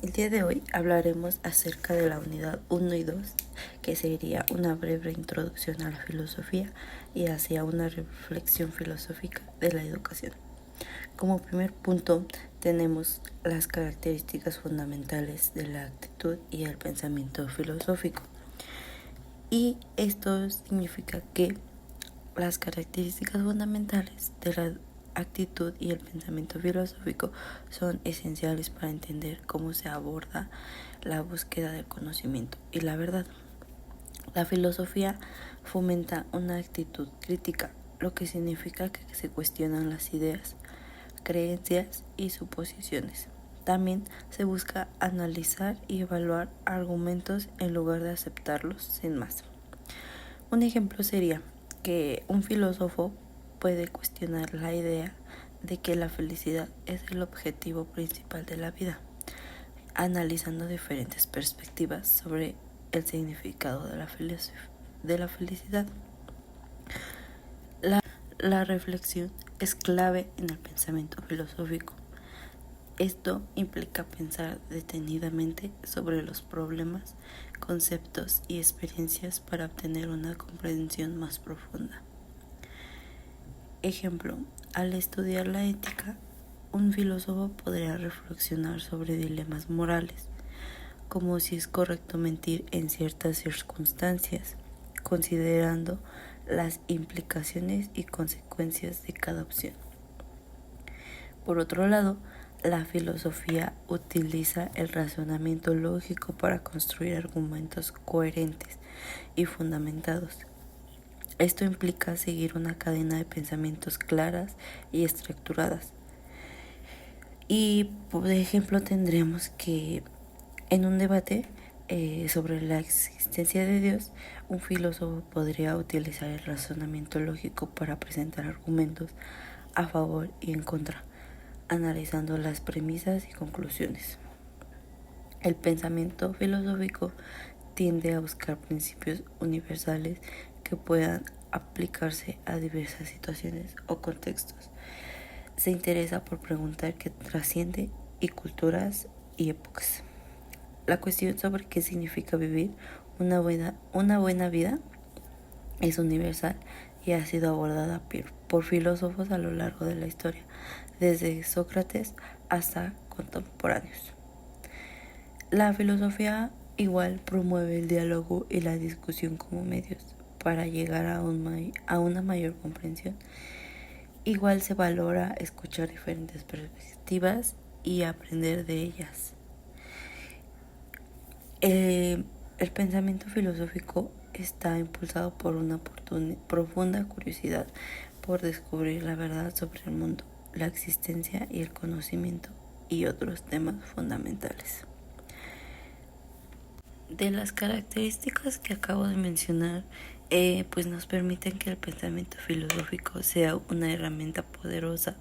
El día de hoy hablaremos acerca de la unidad 1 y 2, que sería una breve introducción a la filosofía y hacia una reflexión filosófica de la educación. Como primer punto tenemos las características fundamentales de la actitud y el pensamiento filosófico. Y esto significa que las características fundamentales de la actitud y el pensamiento filosófico son esenciales para entender cómo se aborda la búsqueda del conocimiento y la verdad. La filosofía fomenta una actitud crítica, lo que significa que se cuestionan las ideas, creencias y suposiciones. También se busca analizar y evaluar argumentos en lugar de aceptarlos sin más. Un ejemplo sería que un filósofo puede cuestionar la idea de que la felicidad es el objetivo principal de la vida, analizando diferentes perspectivas sobre el significado de la felicidad. La reflexión es clave en el pensamiento filosófico. Esto implica pensar detenidamente sobre los problemas, conceptos y experiencias para obtener una comprensión más profunda. Ejemplo, al estudiar la ética, un filósofo podría reflexionar sobre dilemas morales, como si es correcto mentir en ciertas circunstancias, considerando las implicaciones y consecuencias de cada opción. Por otro lado, la filosofía utiliza el razonamiento lógico para construir argumentos coherentes y fundamentados. Esto implica seguir una cadena de pensamientos claras y estructuradas. Y, por ejemplo, tendríamos que en un debate sobre la existencia de Dios, un filósofo podría utilizar el razonamiento lógico para presentar argumentos a favor y en contra, analizando las premisas y conclusiones. El pensamiento filosófico tiende a buscar principios universales que puedan aplicarse a diversas situaciones o contextos. Se interesa por preguntar que trasciende y culturas y épocas. La cuestión sobre qué significa vivir una buena vida es universal y ha sido abordada por filósofos a lo largo de la historia, desde Sócrates hasta contemporáneos. La filosofía igual promueve el diálogo y la discusión como medios para llegar a una mayor comprensión. Igual se valora escuchar diferentes perspectivas y aprender de ellas. El pensamiento filosófico está impulsado por una profunda curiosidad por descubrir la verdad sobre el mundo, la existencia y el conocimiento y otros temas fundamentales. De las características que acabo de mencionar, pues nos permiten que el pensamiento filosófico sea una herramienta poderosa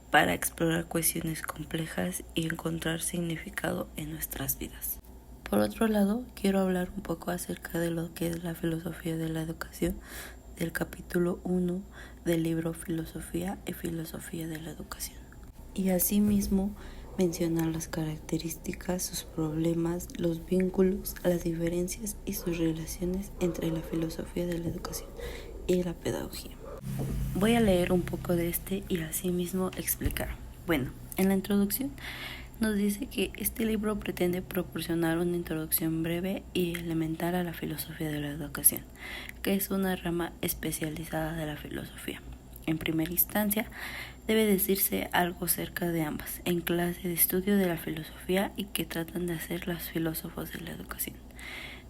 para explorar cuestiones complejas y encontrar significado en nuestras vidas. Por otro lado, quiero hablar un poco acerca de lo que es la filosofía de la educación, del capítulo 1 del libro Filosofía y Filosofía de la Educación. Y asimismo mencionar las características, sus problemas, los vínculos, las diferencias y sus relaciones entre la filosofía de la educación y la pedagogía. Voy a leer un poco de este y asimismo explicar. Bueno, en la introducción nos dice que este libro pretende proporcionar una introducción breve y elemental a la filosofía de la educación, que es una rama especializada de la filosofía. En primera instancia, debe decirse algo acerca de ambas, en clase de estudio de la filosofía y que tratan de hacer los filósofos de la educación.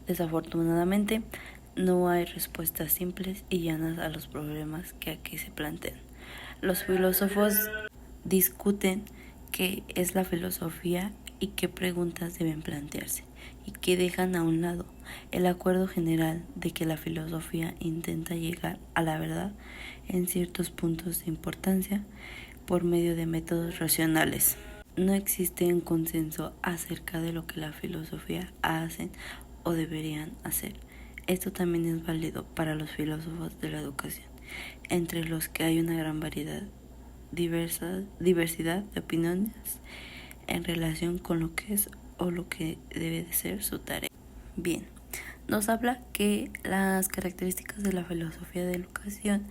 Desafortunadamente, no hay respuestas simples y llanas a los problemas que aquí se plantean. Los filósofos discuten qué es la filosofía y qué preguntas deben plantearse, y que dejan a un lado el acuerdo general de que la filosofía intenta llegar a la verdad en ciertos puntos de importancia por medio de métodos racionales. No existe un consenso acerca de lo que la filosofía hacen o deberían hacer. Esto también es válido para los filósofos de la educación, entre los que hay una gran diversidad de opiniones en relación con lo que es o lo que debe de ser su tarea. Bien, nos habla que las características de la filosofía de la educación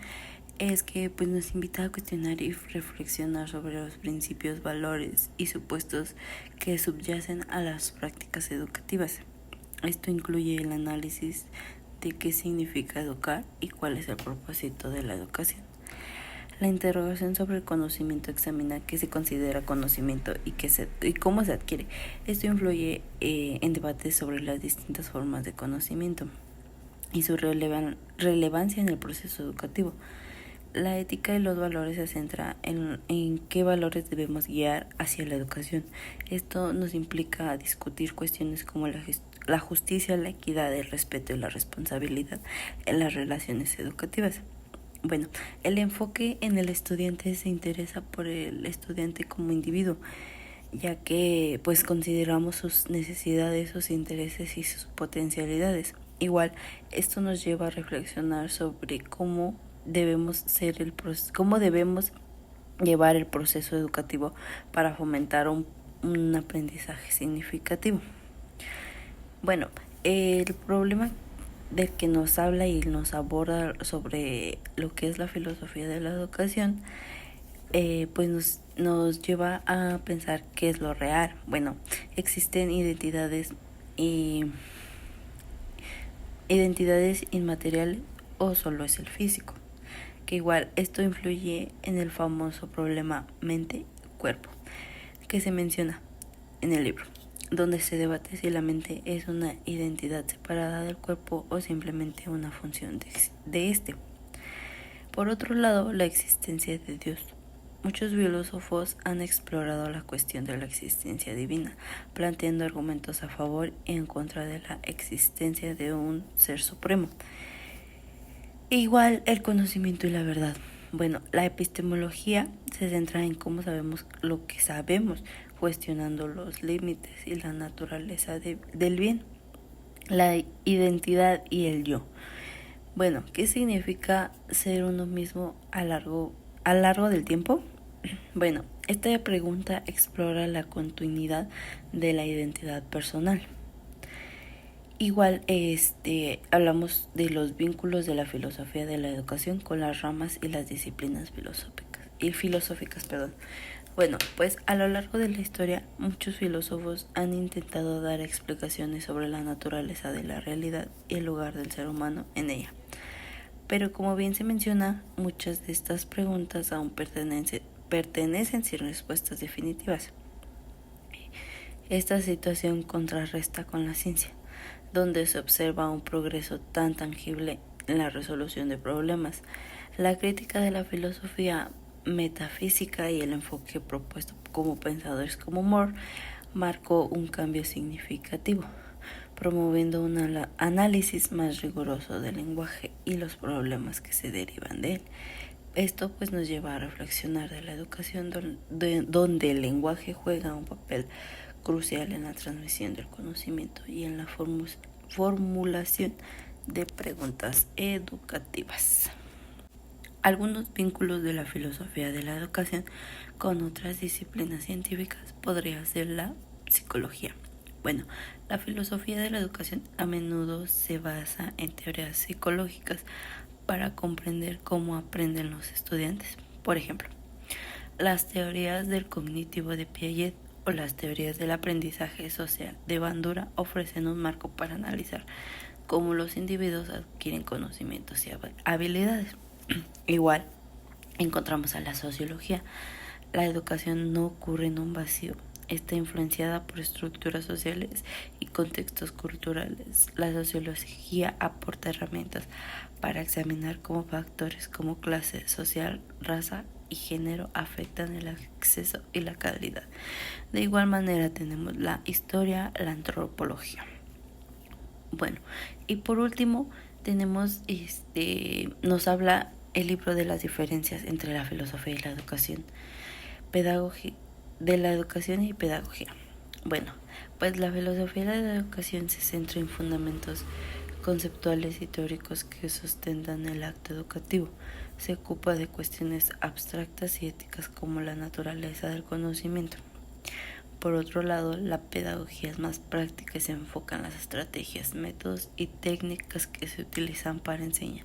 es que pues nos invita a cuestionar y reflexionar sobre los principios, valores y supuestos que subyacen a las prácticas educativas. Esto incluye el análisis de qué significa educar y cuál es el propósito de la educación. La interrogación sobre el conocimiento examina qué se considera conocimiento y cómo se adquiere. Esto influye en debates sobre las distintas formas de conocimiento y su relevancia en el proceso educativo. La ética y los valores se centra en qué valores debemos guiar hacia la educación. Esto nos implica discutir cuestiones como la justicia, la equidad, el respeto y la responsabilidad en las relaciones educativas. Bueno, el enfoque en el estudiante se interesa por el estudiante como individuo, ya que pues consideramos sus necesidades, sus intereses y sus potencialidades. Igual, esto nos lleva a reflexionar sobre cómo debemos llevar el proceso educativo para fomentar un aprendizaje significativo. Bueno, el problema del que nos habla y nos aborda sobre lo que es la filosofía de la educación, pues nos lleva a pensar qué es lo real. Bueno, existen identidades inmateriales o solo es el físico, que igual esto influye en el famoso problema mente-cuerpo que se menciona en el libro, donde se debate si la mente es una identidad separada del cuerpo o simplemente una función de este. Por otro lado, la existencia de Dios. Muchos filósofos han explorado la cuestión de la existencia divina, planteando argumentos a favor y en contra de la existencia de un ser supremo. Igual el conocimiento y la verdad. Bueno, la epistemología se centra en cómo sabemos lo que sabemos, cuestionando los límites y la naturaleza del bien, la identidad y el yo. Bueno, ¿qué significa ser uno mismo a largo del tiempo? Bueno, esta pregunta explora la continuidad de la identidad personal. Igual, hablamos de los vínculos de la filosofía de la educación con las ramas y las disciplinas filosóficas. Bueno, pues a lo largo de la historia, muchos filósofos han intentado dar explicaciones sobre la naturaleza de la realidad y el lugar del ser humano en ella. Pero como bien se menciona, muchas de estas preguntas aún pertenecen sin respuestas definitivas. Esta situación contrarresta con la ciencia, donde se observa un progreso tan tangible en la resolución de problemas. La crítica de la filosofía metafísica y el enfoque propuesto como pensadores como Moore marcó un cambio significativo, promoviendo un análisis más riguroso del lenguaje y los problemas que se derivan de él. Esto pues nos lleva a reflexionar de la educación donde el lenguaje juega un papel crucial en la transmisión del conocimiento y en la formulación de preguntas educativas. Algunos vínculos de la filosofía de la educación con otras disciplinas científicas podría ser la psicología. Bueno, la filosofía de la educación a menudo se basa en teorías psicológicas para comprender cómo aprenden los estudiantes. Por ejemplo, las teorías del cognitivo de Piaget o las teorías del aprendizaje social de Bandura ofrecen un marco para analizar cómo los individuos adquieren conocimientos y habilidades. Igual, encontramos a la sociología. La educación no ocurre en un vacío. Está influenciada por estructuras sociales y contextos culturales. La sociología aporta herramientas para examinar cómo factores como clase social, raza y género afectan el acceso y la calidad. De igual manera tenemos la historia, la antropología. Bueno, y por último tenemos nos habla el libro de las diferencias entre la filosofía y la educación, de la educación y pedagogía. Bueno, pues la filosofía de la educación se centra en fundamentos conceptuales y teóricos que sustentan el acto educativo. Se ocupa de cuestiones abstractas y éticas como la naturaleza del conocimiento. Por otro lado, la pedagogía es más práctica y se enfoca en las estrategias, métodos y técnicas que se utilizan para enseñar.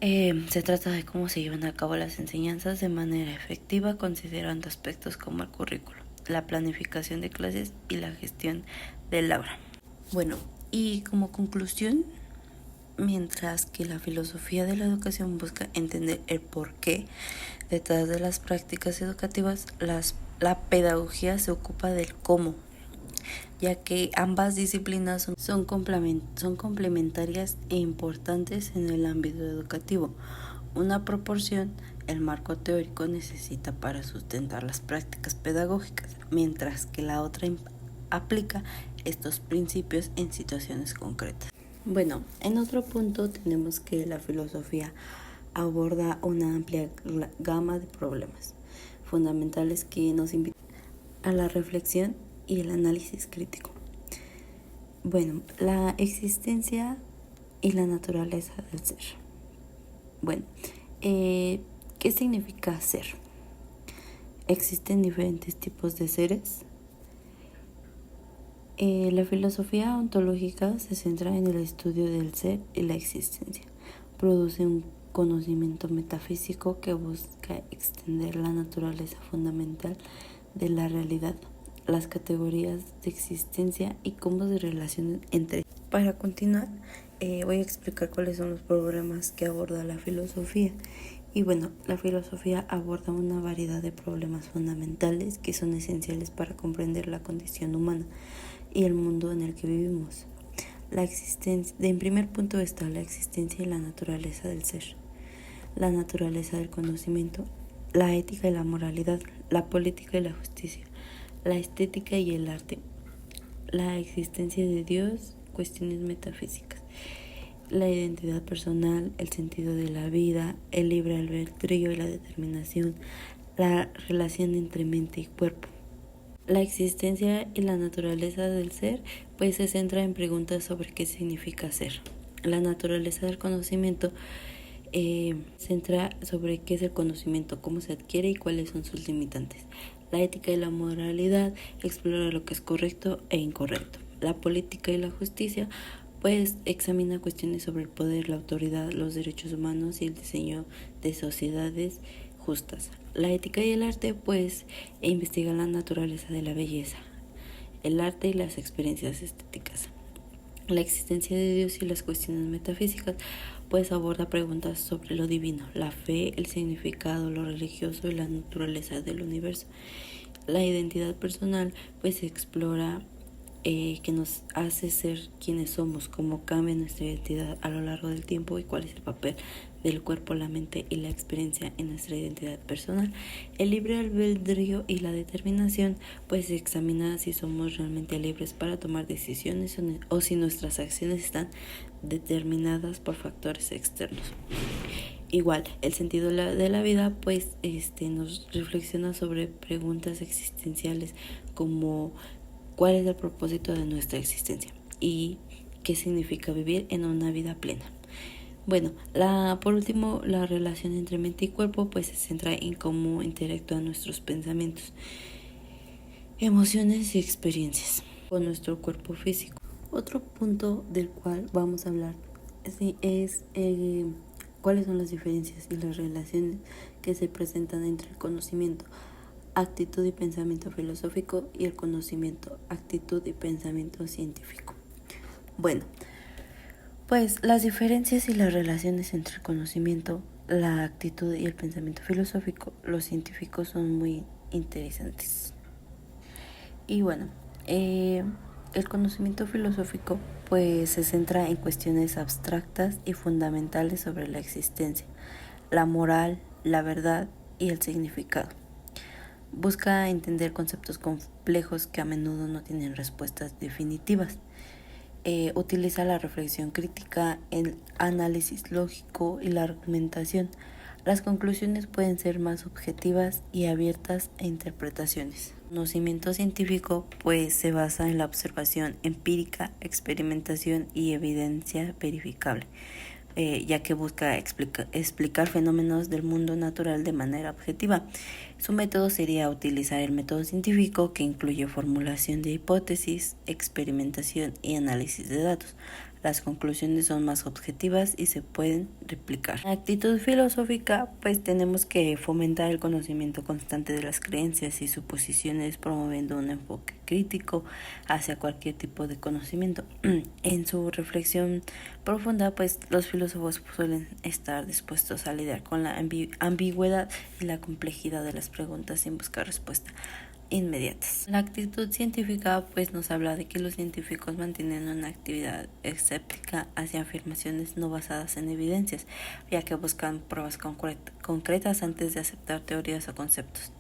Se trata de cómo se llevan a cabo las enseñanzas de manera efectiva, considerando aspectos como el currículo, la planificación de clases y la gestión del aula. Bueno, y como conclusión, mientras que la filosofía de la educación busca entender el porqué detrás de las prácticas educativas, la pedagogía se ocupa del cómo, ya que ambas disciplinas son complementarias e importantes en el ámbito educativo. Una proporción, el marco teórico necesita para sustentar las prácticas pedagógicas, mientras que la otra aplica estos principios en situaciones concretas. Bueno, en otro punto tenemos que la filosofía aborda una amplia gama de problemas fundamentales que nos invitan a la reflexión y el análisis crítico. Bueno, la existencia y la naturaleza del ser. Bueno, ¿qué significa ser? ¿Existen diferentes tipos de seres? La filosofía ontológica se centra en el estudio del ser y la existencia. Produce un conocimiento metafísico que busca extender la naturaleza fundamental de la realidad, las categorías de existencia y cómo se relacionan entre sí. Para continuar, voy a explicar cuáles son los problemas que aborda la filosofía. Y bueno, la filosofía aborda una variedad de problemas fundamentales que son esenciales para comprender la condición humana y el mundo en el que vivimos. La existencia, en primer punto está la existencia y la naturaleza del ser, la naturaleza del conocimiento, la ética y la moralidad, la política y la justicia, la estética y el arte, la existencia de Dios, cuestiones metafísicas, la identidad personal, el sentido de la vida, el libre albedrío y la determinación, la relación entre mente y cuerpo. La existencia y la naturaleza del ser pues se centra en preguntas sobre qué significa ser. La naturaleza del conocimiento centra sobre qué es el conocimiento, cómo se adquiere y cuáles son sus limitantes. La ética y la moralidad explora lo que es correcto e incorrecto. La política y la justicia pues examina cuestiones sobre el poder, la autoridad, los derechos humanos y el diseño de sociedades justas. La ética y el arte pues investiga la naturaleza de la belleza, el arte y las experiencias estéticas. La existencia de Dios y las cuestiones metafísicas pues aborda preguntas sobre lo divino, la fe, el significado, lo religioso y la naturaleza del universo. La identidad personal pues explora que nos hace ser quienes somos, cómo cambia nuestra identidad a lo largo del tiempo y cuál es el papel del cuerpo, la mente y la experiencia en nuestra identidad personal. El libre albedrío y la determinación pues examina si somos realmente libres para tomar decisiones o si nuestras acciones están determinadas por factores externos. Igual, el sentido de la vida pues nos reflexiona sobre preguntas existenciales como ¿cuál es el propósito de nuestra existencia? ¿Y qué significa vivir en una vida plena? Bueno, por último, la relación entre mente y cuerpo pues se centra en cómo interactúan nuestros pensamientos, emociones y experiencias con nuestro cuerpo físico. Otro punto del cual vamos a hablar es cuáles son las diferencias y las relaciones que se presentan entre el conocimiento, actitud y pensamiento filosófico y el conocimiento, actitud y pensamiento científico. Bueno, pues las diferencias y las relaciones entre el conocimiento, la actitud y el pensamiento filosófico, los científicos son muy interesantes. Y bueno, el conocimiento filosófico pues se centra en cuestiones abstractas y fundamentales sobre la existencia, la moral, la verdad y el significado. Busca entender conceptos complejos que a menudo no tienen respuestas definitivas. Utiliza la reflexión crítica, el análisis lógico y la argumentación. Las conclusiones pueden ser más objetivas y abiertas a interpretaciones. El conocimiento científico pues se basa en la observación empírica, experimentación y evidencia verificable. ya que busca explicar fenómenos del mundo natural de manera objetiva. Su método sería utilizar el método científico, que incluye formulación de hipótesis, experimentación y análisis de datos. Las conclusiones son más objetivas y se pueden replicar. En la actitud filosófica, pues tenemos que fomentar el conocimiento constante de las creencias y suposiciones, promoviendo un enfoque crítico hacia cualquier tipo de conocimiento. En su reflexión profunda, pues los filósofos suelen estar dispuestos a lidiar con la ambigüedad y la complejidad de las preguntas sin buscar respuesta inmediatas. La actitud científica pues nos habla de que los científicos mantienen una actividad escéptica hacia afirmaciones no basadas en evidencias, ya que buscan pruebas concretas antes de aceptar teorías o conceptos.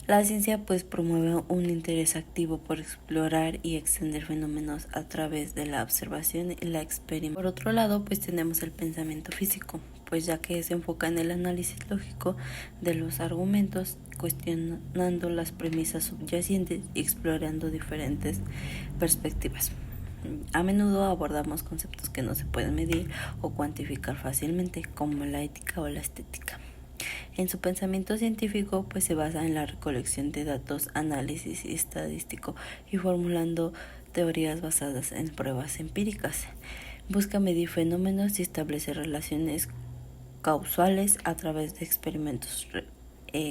La ciencia pues promueve un interés activo por explorar y extender fenómenos a través de la observación y la experimentación. Por otro lado, pues tenemos el pensamiento físico, pues ya que se enfoca en el análisis lógico de los argumentos, cuestionando las premisas subyacentes y explorando diferentes perspectivas. A menudo abordamos conceptos que no se pueden medir o cuantificar fácilmente, como la ética o la estética. En su pensamiento científico, pues se basa en la recolección de datos, análisis estadístico y formulando teorías basadas en pruebas empíricas. Busca medir fenómenos y establecer relaciones causales a través de experimentos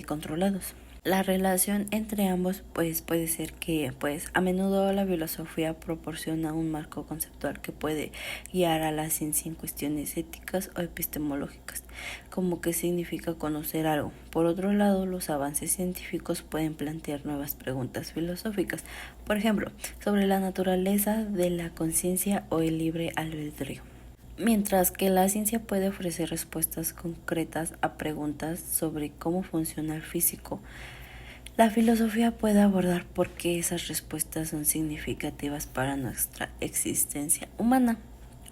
controlados. La relación entre ambos pues puede ser que a menudo la filosofía proporciona un marco conceptual que puede guiar a la ciencia en cuestiones éticas o epistemológicas, como qué significa conocer algo. Por otro lado, los avances científicos pueden plantear nuevas preguntas filosóficas, por ejemplo, sobre la naturaleza de la conciencia o el libre albedrío. Mientras que la ciencia puede ofrecer respuestas concretas a preguntas sobre cómo funciona el físico, la filosofía puede abordar por qué esas respuestas son significativas para nuestra existencia humana.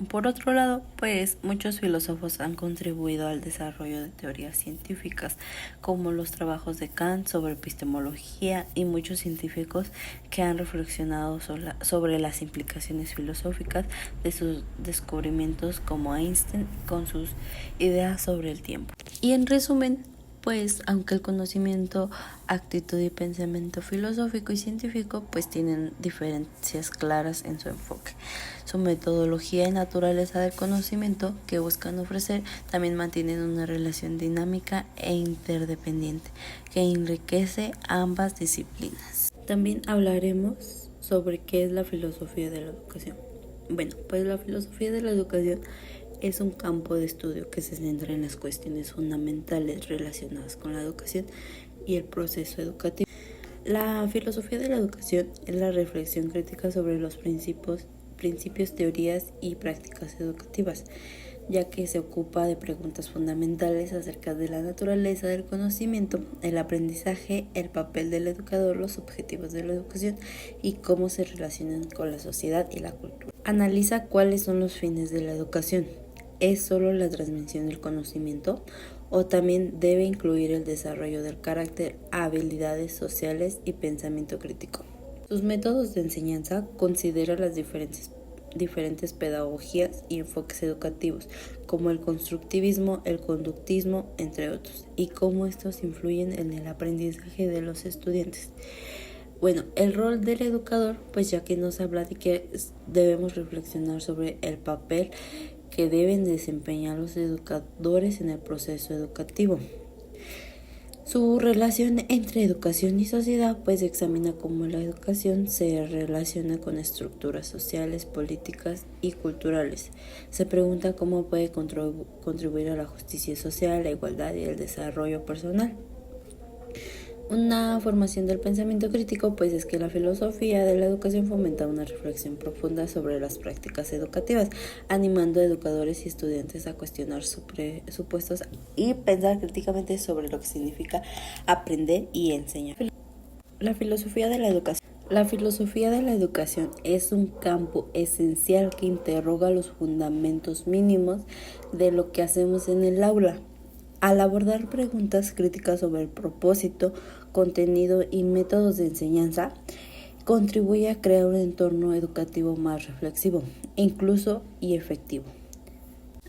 Por otro lado, pues muchos filósofos han contribuido al desarrollo de teorías científicas, como los trabajos de Kant sobre epistemología y muchos científicos que han reflexionado sobre las implicaciones filosóficas de sus descubrimientos, como Einstein con sus ideas sobre el tiempo. Y en resumen, pues aunque el conocimiento, actitud y pensamiento filosófico y científico pues tienen diferencias claras en su enfoque, su metodología y naturaleza del conocimiento que buscan ofrecer también mantienen una relación dinámica e interdependiente que enriquece ambas disciplinas. También hablaremos sobre qué es la filosofía de la educación. Bueno, pues la filosofía de la educación es un campo de estudio que se centra en las cuestiones fundamentales relacionadas con la educación y el proceso educativo. La filosofía de la educación es la reflexión crítica sobre los principios, teorías y prácticas educativas, ya que se ocupa de preguntas fundamentales acerca de la naturaleza del conocimiento, el aprendizaje, el papel del educador, los objetivos de la educación y cómo se relacionan con la sociedad y la cultura. Analiza cuáles son los fines de la educación. ¿Es solo la transmisión del conocimiento o también debe incluir el desarrollo del carácter, habilidades sociales y pensamiento crítico? Sus métodos de enseñanza consideran las diferentes pedagogías y enfoques educativos, como el constructivismo, el conductismo, entre otros, y cómo estos influyen en el aprendizaje de los estudiantes. Bueno, el rol del educador, pues ya que nos habla de que debemos reflexionar sobre el papel que deben desempeñar los educadores en el proceso educativo. Su relación entre educación y sociedad pues examina cómo la educación se relaciona con estructuras sociales, políticas y culturales. Se pregunta cómo puede contribuir a la justicia social, la igualdad y el desarrollo personal. Una formación del pensamiento crítico pues es que la filosofía de la educación fomenta una reflexión profunda sobre las prácticas educativas, animando a educadores y estudiantes a cuestionar supuestos y pensar críticamente sobre lo que significa aprender y enseñar. La filosofía de la educación. La filosofía de la educación es un campo esencial que interroga los fundamentos mínimos de lo que hacemos en el aula. Al abordar preguntas críticas sobre el propósito, contenido y métodos de enseñanza, contribuye a crear un entorno educativo más reflexivo, incluso y efectivo.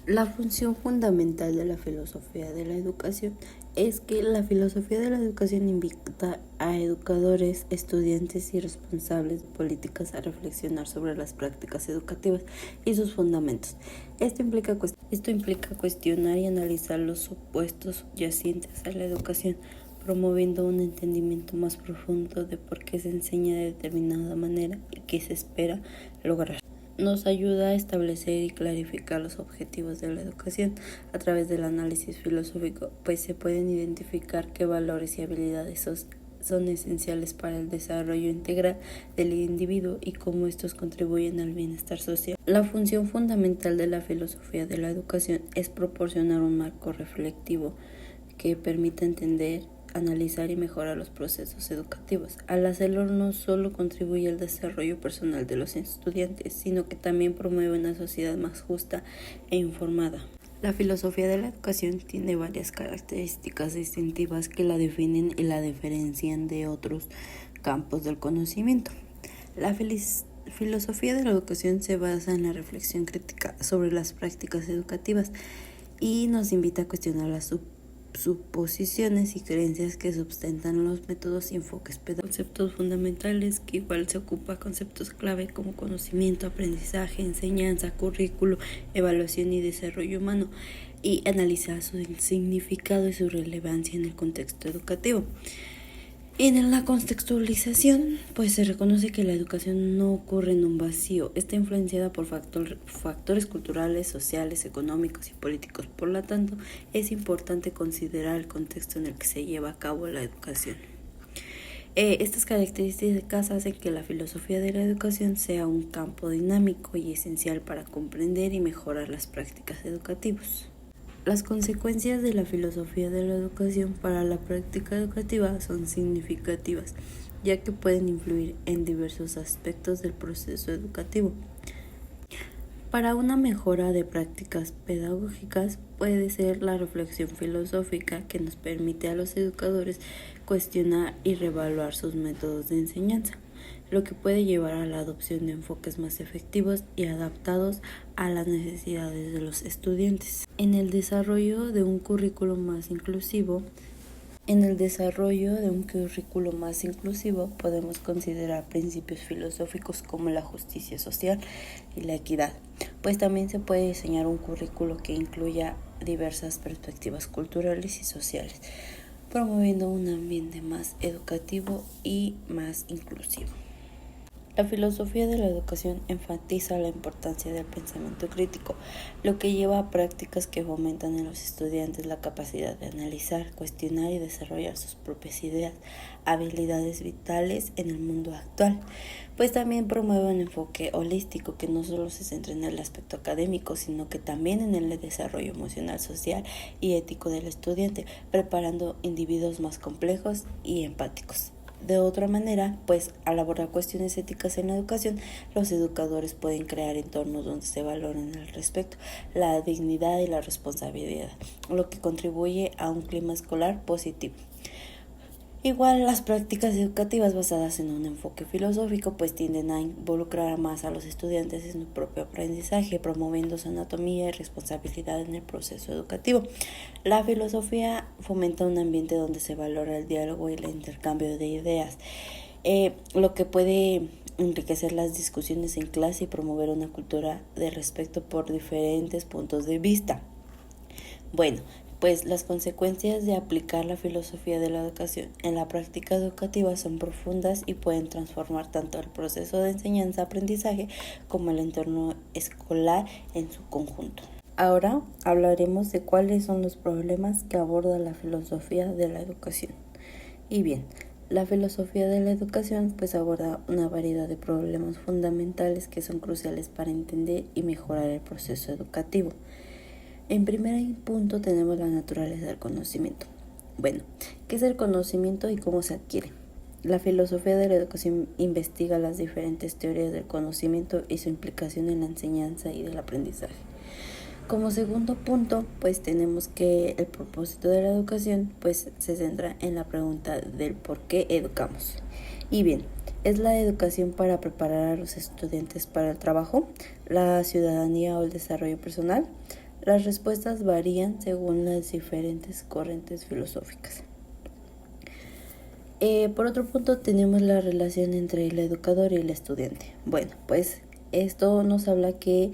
La función fundamental de la filosofía de la educación es que la filosofía de la educación invita a educadores, estudiantes y responsables de políticas a reflexionar sobre las prácticas educativas y sus fundamentos. Esto implica cuestionar y analizar los supuestos subyacentes a la educación, promoviendo un entendimiento más profundo de por qué se enseña de determinada manera y qué se espera lograr. Nos ayuda a establecer y clarificar los objetivos de la educación a través del análisis filosófico, pues se pueden identificar qué valores y habilidades son esenciales para el desarrollo integral del individuo y cómo estos contribuyen al bienestar social. La función fundamental de la filosofía de la educación es proporcionar un marco reflexivo que permita entender, analizar y mejorar los procesos educativos. Al hacerlo no solo contribuye al desarrollo personal de los estudiantes, sino que también promueve una sociedad más justa e informada. La filosofía de la educación tiene varias características distintivas que la definen y la diferencian de otros campos del conocimiento. La filosofía de la educación se basa en la reflexión crítica sobre las prácticas educativas y nos invita a cuestionar las suposiciones y creencias que sustentan los métodos y enfoques pedagógicos. Conceptos fundamentales que igual se ocupa conceptos clave como conocimiento, aprendizaje, enseñanza, currículo, evaluación y desarrollo humano, y analizar su significado y su relevancia en el contexto educativo. En la contextualización, pues se reconoce que la educación no ocurre en un vacío, está influenciada por factores culturales, sociales, económicos y políticos. Por lo tanto, es importante considerar el contexto en el que se lleva a cabo la educación. Estas características hacen que la filosofía de la educación sea un campo dinámico y esencial para comprender y mejorar las prácticas educativas. Las consecuencias de la filosofía de la educación para la práctica educativa son significativas, ya que pueden influir en diversos aspectos del proceso educativo. Para una mejora de prácticas pedagógicas puede ser la reflexión filosófica que nos permite a los educadores cuestionar y reevaluar sus métodos de enseñanza, lo que puede llevar a la adopción de enfoques más efectivos y adaptados a las necesidades de los estudiantes. En el desarrollo de un currículo más inclusivo, podemos considerar principios filosóficos como la justicia social y la equidad, pues también se puede diseñar un currículo que incluya diversas perspectivas culturales y sociales, promoviendo un ambiente más educativo y más inclusivo. La filosofía de la educación enfatiza la importancia del pensamiento crítico, lo que lleva a prácticas que fomentan en los estudiantes la capacidad de analizar, cuestionar y desarrollar sus propias ideas, habilidades vitales en el mundo actual, pues también promueve un enfoque holístico que no solo se centra en el aspecto académico, sino que también en el desarrollo emocional, social y ético del estudiante, preparando individuos más complejos y empáticos. De otra manera, pues al abordar cuestiones éticas en la educación, los educadores pueden crear entornos donde se valoren el respeto, la dignidad y la responsabilidad, lo que contribuye a un clima escolar positivo. Igual las prácticas educativas basadas en un enfoque filosófico pues tienden a involucrar más a los estudiantes en su propio aprendizaje, promoviendo su autonomía y responsabilidad en el proceso educativo. La filosofía fomenta un ambiente donde se valora el diálogo y el intercambio de ideas, lo que puede enriquecer las discusiones en clase y promover una cultura de respeto por diferentes puntos de vista. Bueno, pues las consecuencias de aplicar la filosofía de la educación en la práctica educativa son profundas y pueden transformar tanto el proceso de enseñanza-aprendizaje como el entorno escolar en su conjunto. Ahora hablaremos de cuáles son los problemas que aborda la filosofía de la educación. Y bien, la filosofía de la educación pues aborda una variedad de problemas fundamentales que son cruciales para entender y mejorar el proceso educativo. En primer punto tenemos la naturaleza del conocimiento. Bueno, ¿qué es el conocimiento y cómo se adquiere? La filosofía de la educación investiga las diferentes teorías del conocimiento y su implicación en la enseñanza y del aprendizaje. Como segundo punto, pues tenemos que el propósito de la educación pues se centra en la pregunta del por qué educamos. Y bien, ¿es la educación para preparar a los estudiantes para el trabajo, la ciudadanía o el desarrollo personal? Las respuestas varían según las diferentes corrientes filosóficas. Por otro punto tenemos la relación entre el educador y el estudiante. Bueno, pues esto nos habla que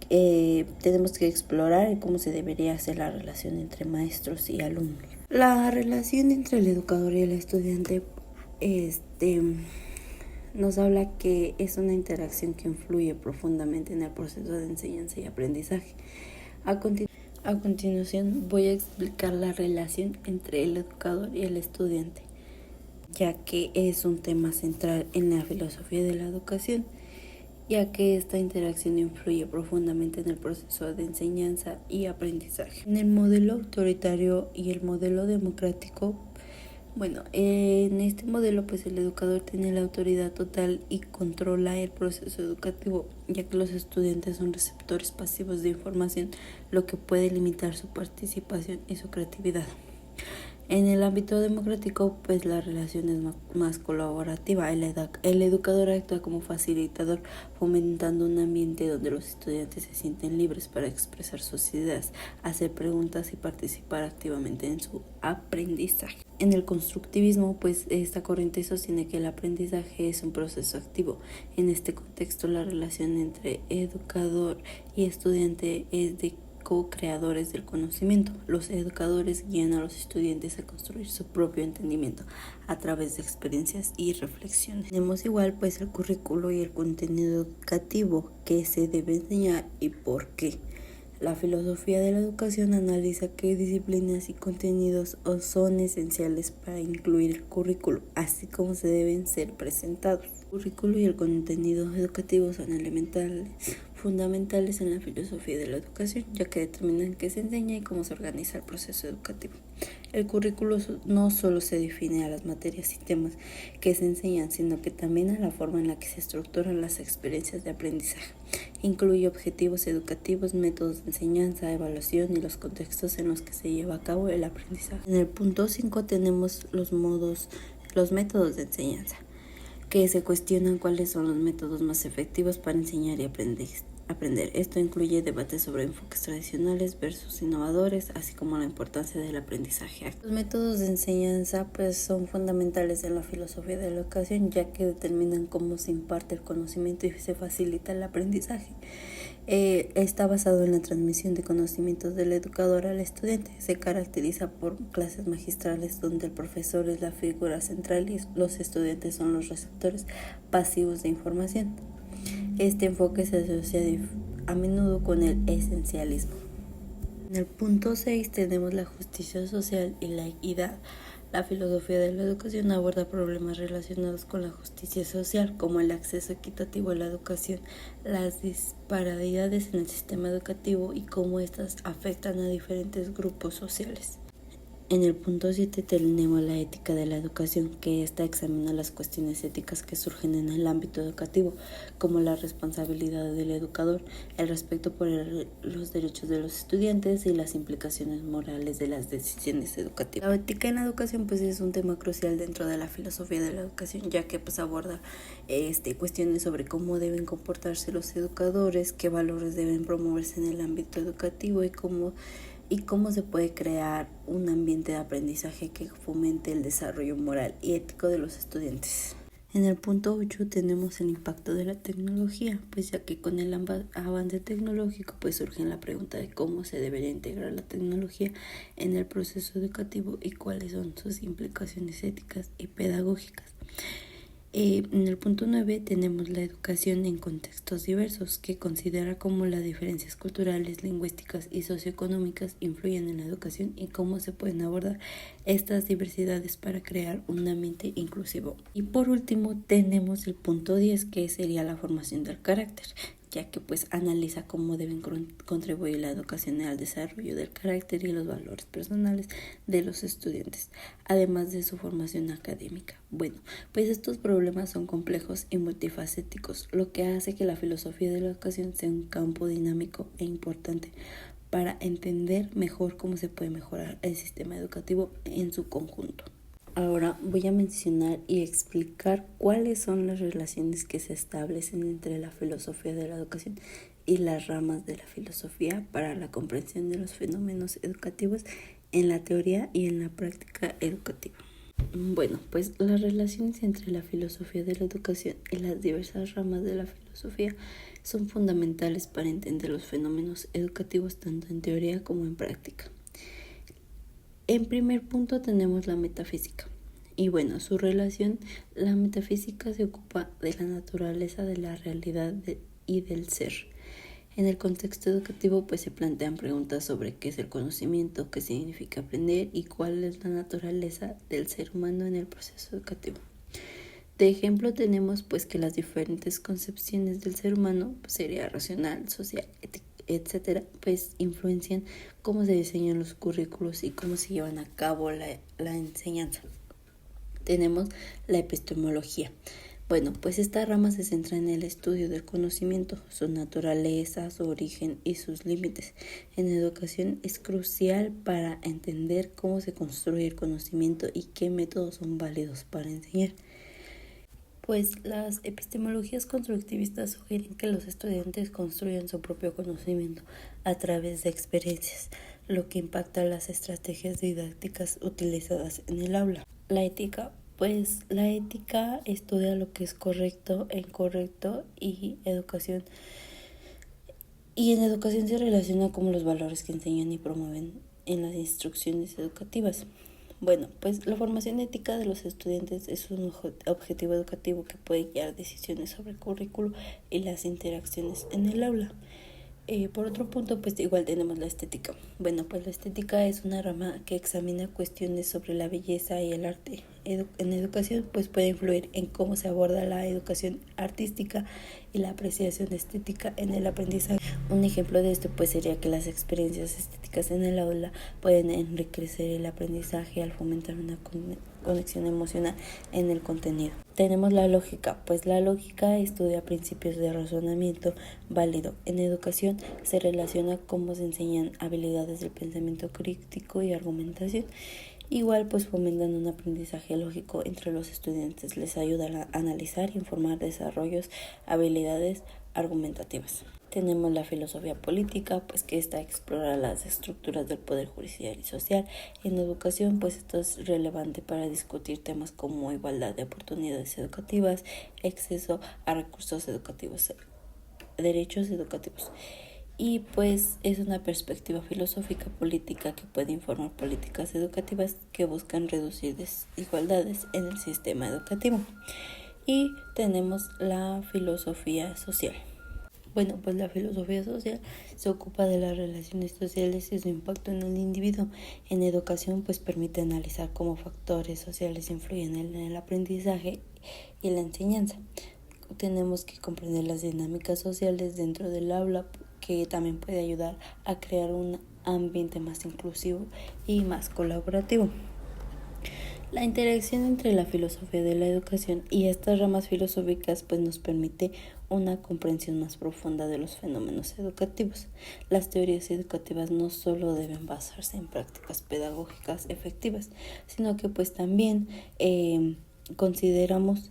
tenemos que explorar cómo se debería hacer la relación entre maestros y alumnos. La relación entre el educador y el estudiante nos habla que es una interacción que influye profundamente en el proceso de enseñanza y aprendizaje. A continuación voy a explicar la relación entre el educador y el estudiante, ya que es un tema central en la filosofía de la educación, ya que esta interacción influye profundamente en el proceso de enseñanza y aprendizaje. En el modelo autoritario y el modelo democrático, en este modelo pues el educador tiene la autoridad total y controla el proceso educativo, ya que los estudiantes son receptores pasivos de información, lo que puede limitar su participación y su creatividad. En el ámbito democrático, pues la relación es más colaborativa. El educador actúa como facilitador, fomentando un ambiente donde los estudiantes se sienten libres para expresar sus ideas, hacer preguntas y participar activamente en su aprendizaje. En el constructivismo, pues esta corriente sostiene que el aprendizaje es un proceso activo. En este contexto, la relación entre educador y estudiante es de co-creadores del conocimiento. Los educadores guían a los estudiantes a construir su propio entendimiento a través de experiencias y reflexiones. Tenemos igual pues el currículo y el contenido educativo que se debe enseñar y por qué. La filosofía de la educación analiza qué disciplinas y contenidos son esenciales para incluir el currículo, así como se deben ser presentados. El currículo y el contenido educativo son fundamentales en la filosofía de la educación, ya que determinan qué se enseña y cómo se organiza el proceso educativo. El currículo no solo se define a las materias y temas que se enseñan, sino que también a la forma en la que se estructuran las experiencias de aprendizaje. Incluye objetivos educativos, métodos de enseñanza, evaluación y los contextos en los que se lleva a cabo el aprendizaje. En el punto 5 tenemos los métodos de enseñanza, que se cuestionan cuáles son los métodos más efectivos para enseñar y aprender. Esto incluye debates sobre enfoques tradicionales versus innovadores, así como la importancia del aprendizaje. Los métodos de enseñanza pues son fundamentales en la filosofía de la educación, ya que determinan cómo se imparte el conocimiento y se facilita el aprendizaje. Está basado en la transmisión de conocimientos del educador al estudiante. Se caracteriza por clases magistrales donde el profesor es la figura central y los estudiantes son los receptores pasivos de información. Este enfoque se asocia a menudo con el esencialismo. En el punto 6 tenemos la justicia social y la equidad. La filosofía de la educación aborda problemas relacionados con la justicia social, como el acceso equitativo a la educación, las disparidades en el sistema educativo y cómo estas afectan a diferentes grupos sociales. En el punto 7 tenemos la ética de la educación, que esta examina las cuestiones éticas que surgen en el ámbito educativo, como la responsabilidad del educador, el respeto por los derechos de los estudiantes y las implicaciones morales de las decisiones educativas. La ética en la educación pues es un tema crucial dentro de la filosofía de la educación, ya que pues aborda cuestiones sobre cómo deben comportarse los educadores, qué valores deben promoverse en el ámbito educativo y cómo se puede crear un ambiente de aprendizaje que fomente el desarrollo moral y ético de los estudiantes. En el punto 8 tenemos el impacto de la tecnología, pues ya que con el avance tecnológico pues surge la pregunta de cómo se debería integrar la tecnología en el proceso educativo y cuáles son sus implicaciones éticas y pedagógicas. En el punto 9 tenemos la educación en contextos diversos, que considera cómo las diferencias culturales, lingüísticas y socioeconómicas influyen en la educación y cómo se pueden abordar estas diversidades para crear un ambiente inclusivo. Y por último tenemos el punto 10, que sería la formación del carácter, ya que pues analiza cómo deben contribuir la educación al desarrollo del carácter y los valores personales de los estudiantes, además de su formación académica. Pues estos problemas son complejos y multifacéticos, lo que hace que la filosofía de la educación sea un campo dinámico e importante para entender mejor cómo se puede mejorar el sistema educativo en su conjunto. Ahora voy a mencionar y explicar cuáles son las relaciones que se establecen entre la filosofía de la educación y las ramas de la filosofía para la comprensión de los fenómenos educativos en la teoría y en la práctica educativa. Bueno, pues las relaciones entre la filosofía de la educación y las diversas ramas de la filosofía son fundamentales para entender los fenómenos educativos tanto en teoría como en práctica. En primer punto tenemos la metafísica. Y bueno, su relación, la metafísica se ocupa de la naturaleza de la realidad y del ser. En el contexto educativo pues se plantean preguntas sobre qué es el conocimiento, qué significa aprender y cuál es la naturaleza del ser humano en el proceso educativo. De ejemplo tenemos pues que las diferentes concepciones del ser humano, pues, sería racional, social, etcétera, pues influencian cómo se diseñan los currículos y cómo se llevan a cabo la enseñanza. Tenemos la epistemología. Bueno, pues esta rama se centra en el estudio del conocimiento, su naturaleza, su origen y sus límites. En educación es crucial para entender cómo se construye el conocimiento y qué métodos son válidos para enseñar. Pues las epistemologías constructivistas sugieren que los estudiantes construyan su propio conocimiento a través de experiencias, lo que impacta las estrategias didácticas utilizadas en el aula. La ética, pues la ética estudia lo que es correcto e incorrecto y en educación se relaciona con los valores que enseñan y promueven en las instrucciones educativas. Bueno, pues la formación ética de los estudiantes es un objetivo educativo que puede guiar decisiones sobre el currículo y las interacciones en el aula. Por otro punto, pues igual tenemos la estética. Bueno, pues la estética es una rama que examina cuestiones sobre la belleza y el arte. En educación, pues puede influir en cómo se aborda la educación artística y la apreciación estética en el aprendizaje. Un ejemplo de esto pues sería que las experiencias estéticas en el aula pueden enriquecer el aprendizaje al fomentar una conexión emocional en el contenido. Tenemos la lógica, pues la lógica estudia principios de razonamiento válido. En educación se relaciona cómo se enseñan habilidades del pensamiento crítico y argumentación. Igual pues fomentan un aprendizaje lógico entre los estudiantes, les ayuda a analizar y informar desarrollos, habilidades argumentativas. Tenemos la filosofía política, pues que esta explora las estructuras del poder judicial y social. En educación, pues esto es relevante para discutir temas como igualdad de oportunidades educativas, acceso a recursos educativos, derechos educativos. Y pues es una perspectiva filosófica política que puede informar políticas educativas que buscan reducir desigualdades en el sistema educativo. Y tenemos la filosofía social. Bueno, pues la filosofía social se ocupa de las relaciones sociales y su impacto en el individuo. En educación, pues permite analizar cómo factores sociales influyen en el aprendizaje y la enseñanza. Tenemos que comprender las dinámicas sociales dentro del aula, que también puede ayudar a crear un ambiente más inclusivo y más colaborativo. La interacción entre la filosofía de la educación y estas ramas filosóficas pues nos permite una comprensión más profunda de los fenómenos educativos. Las teorías educativas no solo deben basarse en prácticas pedagógicas efectivas, sino que pues también consideramos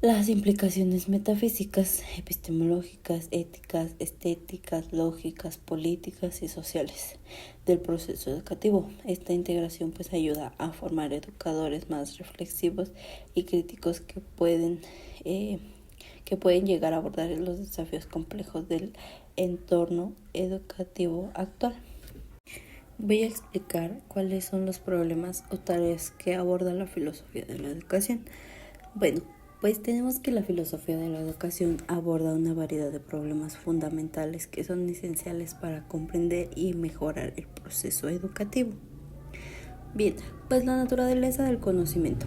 las implicaciones metafísicas, epistemológicas, éticas, estéticas, lógicas, políticas y sociales del proceso educativo. Esta integración pues ayuda a formar educadores más reflexivos y críticos que pueden llegar a abordar los desafíos complejos del entorno educativo actual. Voy a explicar cuáles son los problemas o tareas que aborda la filosofía de la educación. Bueno, pues tenemos que la filosofía de la educación aborda una variedad de problemas fundamentales que son esenciales para comprender y mejorar el proceso educativo. Bien, pues la naturaleza del conocimiento.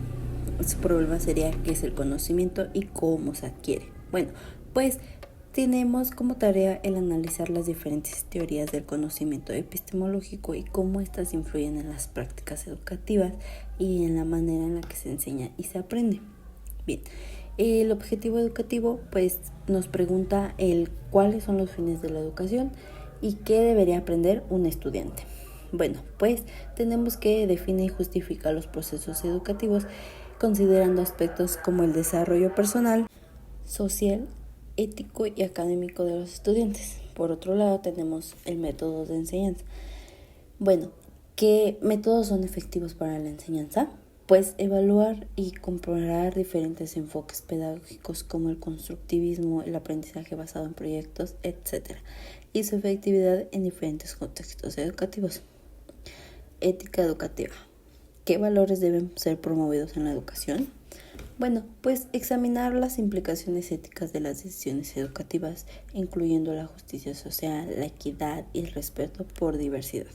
Su problema sería qué es el conocimiento y cómo se adquiere. Bueno, pues tenemos como tarea el analizar las diferentes teorías del conocimiento epistemológico y cómo éstas influyen en las prácticas educativas y en la manera en la que se enseña y se aprende. Bien, el objetivo educativo pues nos pregunta cuáles son los fines de la educación y qué debería aprender un estudiante. Bueno, pues tenemos que definir y justificar los procesos educativos considerando aspectos como el desarrollo personal, social, ético y académico de los estudiantes. Por otro lado, tenemos el método de enseñanza. Bueno, ¿qué métodos son efectivos para la enseñanza? Pues evaluar y comparar diferentes enfoques pedagógicos como el constructivismo, el aprendizaje basado en proyectos, etc. y su efectividad en diferentes contextos educativos. Ética educativa. ¿Qué valores deben ser promovidos en la educación? Bueno, pues examinar las implicaciones éticas de las decisiones educativas, incluyendo la justicia social, la equidad y el respeto por diversidad.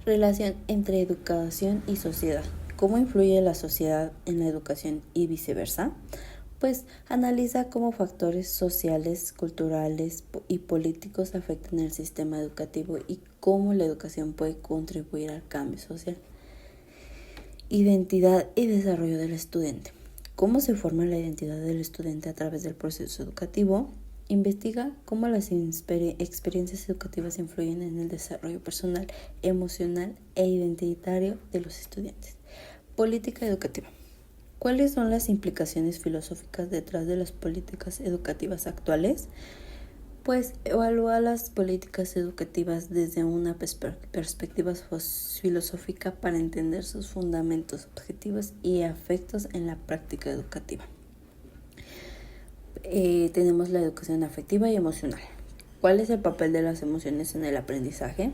Relación entre educación y sociedad. ¿Cómo influye la sociedad en la educación y viceversa? Pues analiza cómo factores sociales, culturales y políticos afectan el sistema educativo y cómo la educación puede contribuir al cambio social. Identidad y desarrollo del estudiante. ¿Cómo se forma la identidad del estudiante a través del proceso educativo? Investiga cómo las experiencias educativas influyen en el desarrollo personal, emocional e identitario de los estudiantes. Política educativa. ¿Cuáles son las implicaciones filosóficas detrás de las políticas educativas actuales? Pues evalúa las políticas educativas desde una perspectiva filosófica para entender sus fundamentos, objetivos y efectos en la práctica educativa. Tenemos la educación afectiva y emocional. ¿Cuál es el papel de las emociones en el aprendizaje?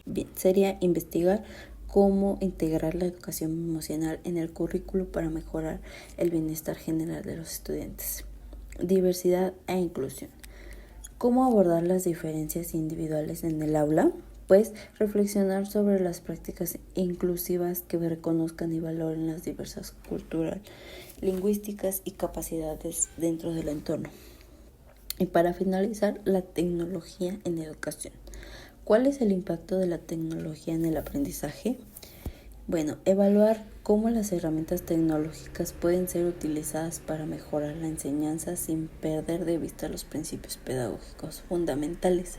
Bien, sería investigar cómo integrar la educación emocional en el currículo para mejorar el bienestar general de los estudiantes. Diversidad e inclusión. ¿Cómo abordar las diferencias individuales en el aula? Pues reflexionar sobre las prácticas inclusivas que reconozcan y valoren las diversas culturas, lingüísticas y capacidades dentro del entorno. Y para finalizar, la tecnología en educación. ¿Cuál es el impacto de la tecnología en el aprendizaje? Bueno, evaluar cómo las herramientas tecnológicas pueden ser utilizadas para mejorar la enseñanza sin perder de vista los principios pedagógicos fundamentales.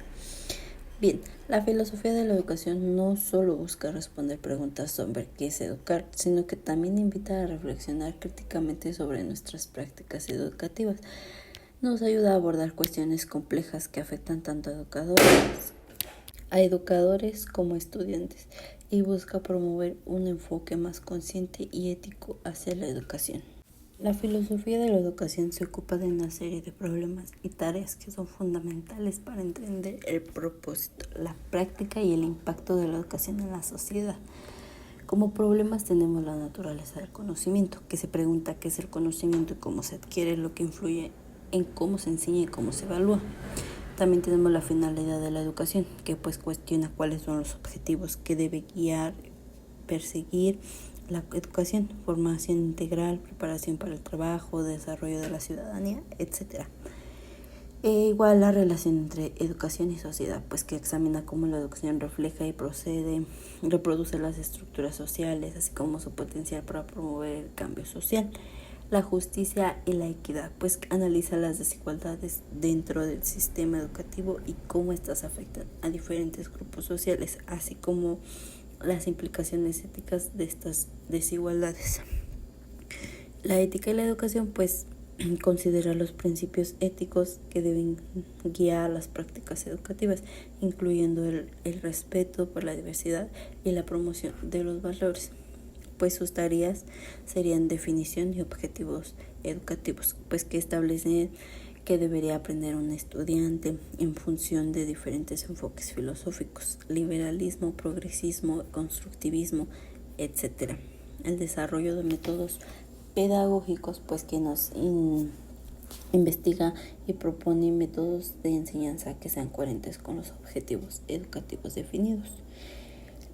Bien, la filosofía de la educación no solo busca responder preguntas sobre qué es educar, sino que también invita a reflexionar críticamente sobre nuestras prácticas educativas. Nos ayuda a abordar cuestiones complejas que afectan tanto a educadores como estudiantes y busca promover un enfoque más consciente y ético hacia la educación. La filosofía de la educación se ocupa de una serie de problemas y tareas que son fundamentales para entender el propósito, la práctica y el impacto de la educación en la sociedad. Como problemas tenemos la naturaleza del conocimiento, que se pregunta qué es el conocimiento y cómo se adquiere, lo que influye en cómo se enseña y cómo se evalúa. También tenemos la finalidad de la educación, que pues cuestiona cuáles son los objetivos que debe guiar, perseguir la educación, formación integral, preparación para el trabajo, desarrollo de la ciudadanía, etc. Igual la relación entre educación y sociedad, pues que examina cómo la educación refleja y reproduce las estructuras sociales, así como su potencial para promover el cambio social. La justicia y la equidad, pues analiza las desigualdades dentro del sistema educativo y cómo estas afectan a diferentes grupos sociales, así como las implicaciones éticas de estas desigualdades. La ética y la educación, pues considera los principios éticos que deben guiar las prácticas educativas, incluyendo el respeto por la diversidad y la promoción de los valores. Pues sus tareas serían definición y objetivos educativos, pues que establecen que debería aprender un estudiante en función de diferentes enfoques filosóficos, liberalismo, progresismo, constructivismo, etc. El desarrollo de métodos pedagógicos, pues que nos investiga y propone métodos de enseñanza que sean coherentes con los objetivos educativos definidos.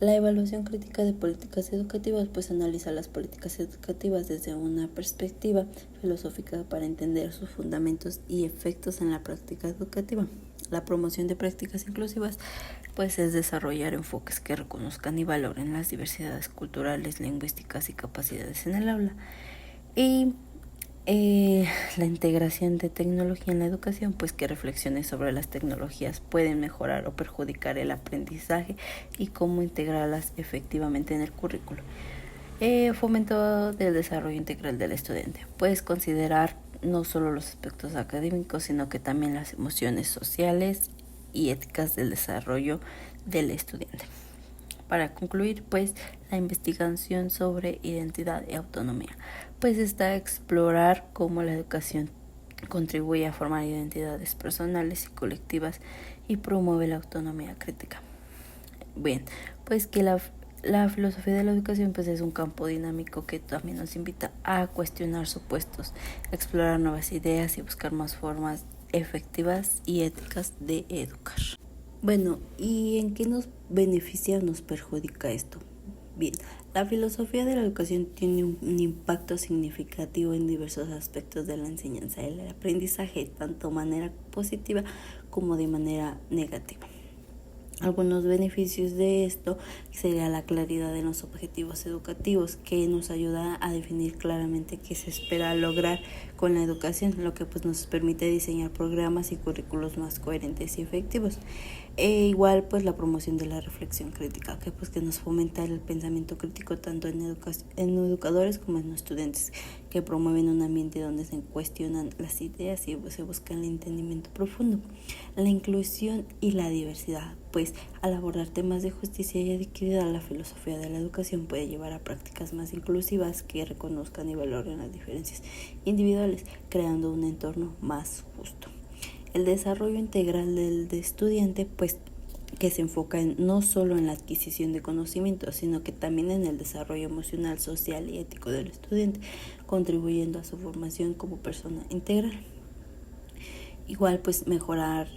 La evaluación crítica de políticas educativas pues analiza las políticas educativas desde una perspectiva filosófica para entender sus fundamentos y efectos en la práctica educativa. La promoción de prácticas inclusivas pues es desarrollar enfoques que reconozcan y valoren las diversidades culturales, lingüísticas y capacidades en el aula. Y La integración de tecnología en la educación, pues que reflexiones sobre las tecnologías pueden mejorar o perjudicar el aprendizaje y cómo integrarlas efectivamente en el currículo. Fomento del desarrollo integral del estudiante. Puedes considerar no solo los aspectos académicos, sino que también las emociones sociales y éticas del desarrollo del estudiante. Para concluir, pues la investigación sobre identidad y autonomía, pues está a explorar cómo la educación contribuye a formar identidades personales y colectivas y promueve la autonomía crítica. Bien, pues que la filosofía de la educación pues es un campo dinámico que también nos invita a cuestionar supuestos, explorar nuevas ideas y buscar más formas efectivas y éticas de educar. Bueno, ¿y en qué nos beneficia o nos perjudica esto? Bien, la filosofía de la educación tiene un impacto significativo en diversos aspectos de la enseñanza y el aprendizaje, tanto de manera positiva como de manera negativa. Algunos beneficios de esto sería la claridad en los objetivos educativos, que nos ayuda a definir claramente qué se espera lograr con la educación, lo que pues nos permite diseñar programas y currículos más coherentes y efectivos. Igual pues la promoción de la reflexión crítica, que pues que nos fomenta el pensamiento crítico tanto en educadores como en estudiantes, que promueven un ambiente donde se cuestionan las ideas y se busca el entendimiento profundo. La inclusión y la diversidad, pues al abordar temas de justicia y equidad, la filosofía de la educación puede llevar a prácticas más inclusivas que reconozcan y valoren las diferencias individuales, creando un entorno más justo. El desarrollo integral del estudiante, pues que se enfoca no solo en la adquisición de conocimientos, sino que también en el desarrollo emocional, social y ético del estudiante, contribuyendo a su formación como persona integral. Igual pues mejorar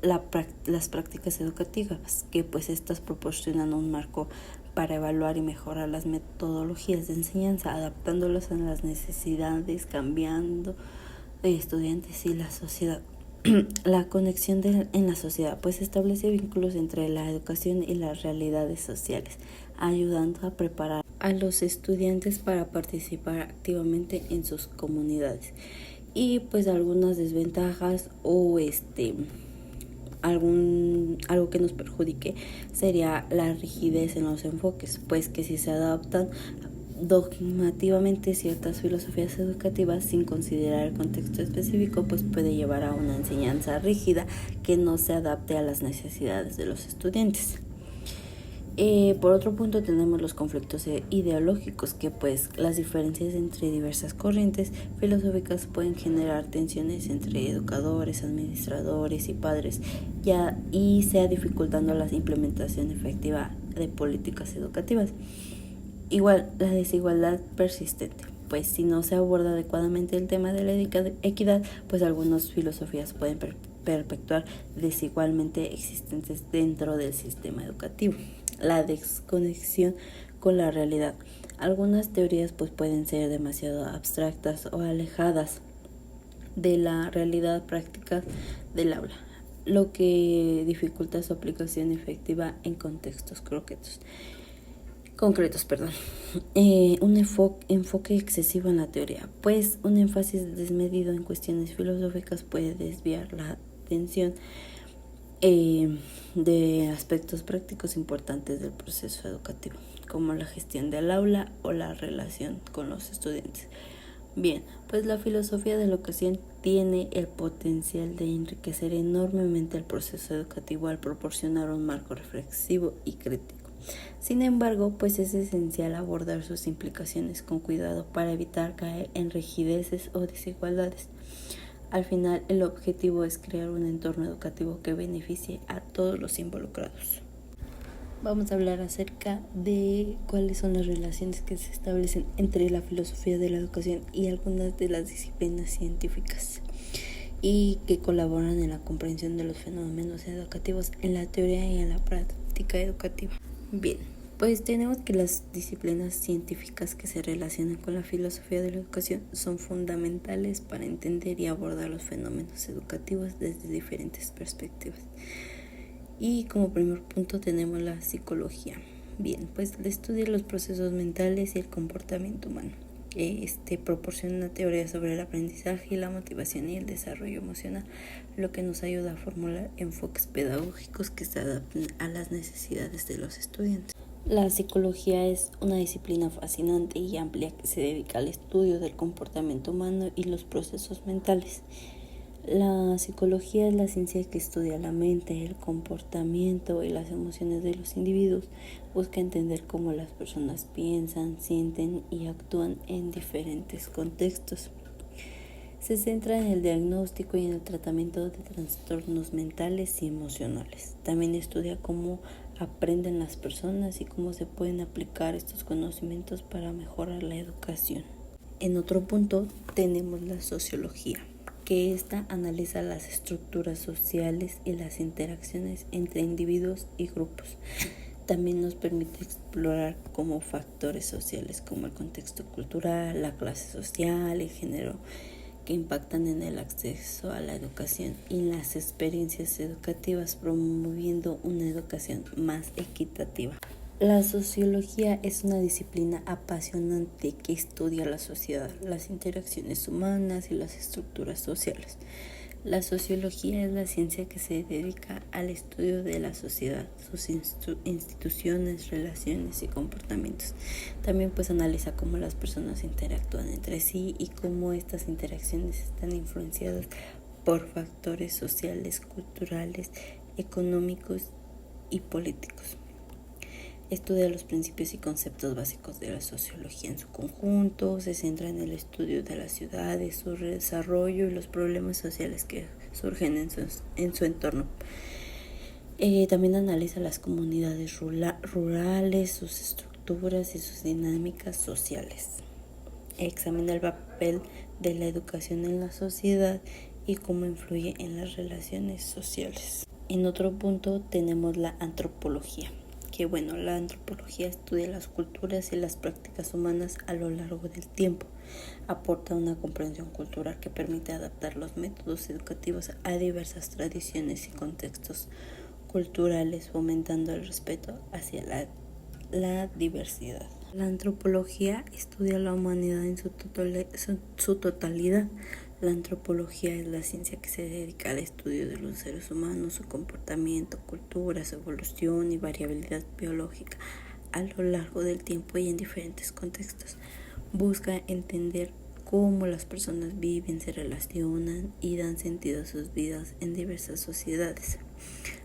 las prácticas educativas, que pues estas proporcionan un marco para evaluar y mejorar las metodologías de enseñanza, adaptándolas a las necesidades, cambiando de estudiantes y la sociedad. La conexión en la sociedad, pues establece vínculos entre la educación y las realidades sociales, ayudando a preparar a los estudiantes para participar activamente en sus comunidades. Y pues algunas desventajas o algo que nos perjudique sería la rigidez en los enfoques, pues que si se adaptan dogmativamente ciertas filosofías educativas sin considerar el contexto específico, pues puede llevar a una enseñanza rígida que no se adapte a las necesidades de los estudiantes. Por otro punto tenemos los conflictos ideológicos, que pues las diferencias entre diversas corrientes filosóficas pueden generar tensiones entre educadores, administradores y padres, y sea dificultando la implementación efectiva de políticas educativas. Igual, la desigualdad persistente, pues si no se aborda adecuadamente el tema de la equidad, pues algunas filosofías pueden perpetuar desigualmente existentes dentro del sistema educativo. La desconexión con la realidad. Algunas teorías pues pueden ser demasiado abstractas o alejadas de la realidad práctica del aula, lo que dificulta su aplicación efectiva en contextos concretos. Un enfoque excesivo en la teoría, pues un énfasis desmedido en cuestiones filosóficas puede desviar la atención de aspectos prácticos importantes del proceso educativo, como la gestión del aula o la relación con los estudiantes. Bien, pues la filosofía de la educación tiene el potencial de enriquecer enormemente el proceso educativo al proporcionar un marco reflexivo y crítico. Sin embargo, pues es esencial abordar sus implicaciones con cuidado para evitar caer en rigideces o desigualdades. Al final, el objetivo es crear un entorno educativo que beneficie a todos los involucrados. Vamos a hablar acerca de cuáles son las relaciones que se establecen entre la filosofía de la educación y algunas de las disciplinas científicas y que colaboran en la comprensión de los fenómenos educativos en la teoría y en la práctica educativa. Bien, pues tenemos que las disciplinas científicas que se relacionan con la filosofía de la educación son fundamentales para entender y abordar los fenómenos educativos desde diferentes perspectivas. Y como primer punto tenemos la psicología. Bien, pues estudia los procesos mentales y el comportamiento humano. proporciona una teoría sobre el aprendizaje y la motivación y el desarrollo emocional, lo que nos ayuda a formular enfoques pedagógicos que se adapten a las necesidades de los estudiantes. La psicología es una disciplina fascinante y amplia que se dedica al estudio del comportamiento humano y los procesos mentales. La psicología es la ciencia que estudia la mente, el comportamiento y las emociones de los individuos. Busca entender cómo las personas piensan, sienten y actúan en diferentes contextos. Se centra en el diagnóstico y en el tratamiento de trastornos mentales y emocionales. También estudia cómo aprenden las personas y cómo se pueden aplicar estos conocimientos para mejorar la educación. En otro punto tenemos la sociología, que esta analiza las estructuras sociales y las interacciones entre individuos y grupos. También nos permite explorar cómo factores sociales como el contexto cultural, la clase social, el género, que impactan en el acceso a la educación y las experiencias educativas, promoviendo una educación más equitativa. La sociología es una disciplina apasionante que estudia la sociedad, las interacciones humanas y las estructuras sociales. La sociología es la ciencia que se dedica al estudio de la sociedad, sus instituciones, relaciones y comportamientos. También analiza cómo las personas interactúan entre sí y cómo estas interacciones están influenciadas por factores sociales, culturales, económicos y políticos. Estudia los principios y conceptos básicos de la sociología en su conjunto, se centra en el estudio de las ciudades, su desarrollo y los problemas sociales que surgen en su entorno. También analiza las comunidades rurales, sus estructuras y sus dinámicas sociales. Examina el papel de la educación en la sociedad y cómo influye en las relaciones sociales. En otro punto tenemos la antropología. La antropología estudia las culturas y las prácticas humanas a lo largo del tiempo. Aporta una comprensión cultural que permite adaptar los métodos educativos a diversas tradiciones y contextos culturales, fomentando el respeto hacia la diversidad. La antropología estudia la humanidad en su totalidad. La antropología es la ciencia que se dedica al estudio de los seres humanos, su comportamiento, cultura, su evolución y variabilidad biológica a lo largo del tiempo y en diferentes contextos. Busca entender cómo las personas viven, se relacionan y dan sentido a sus vidas en diversas sociedades.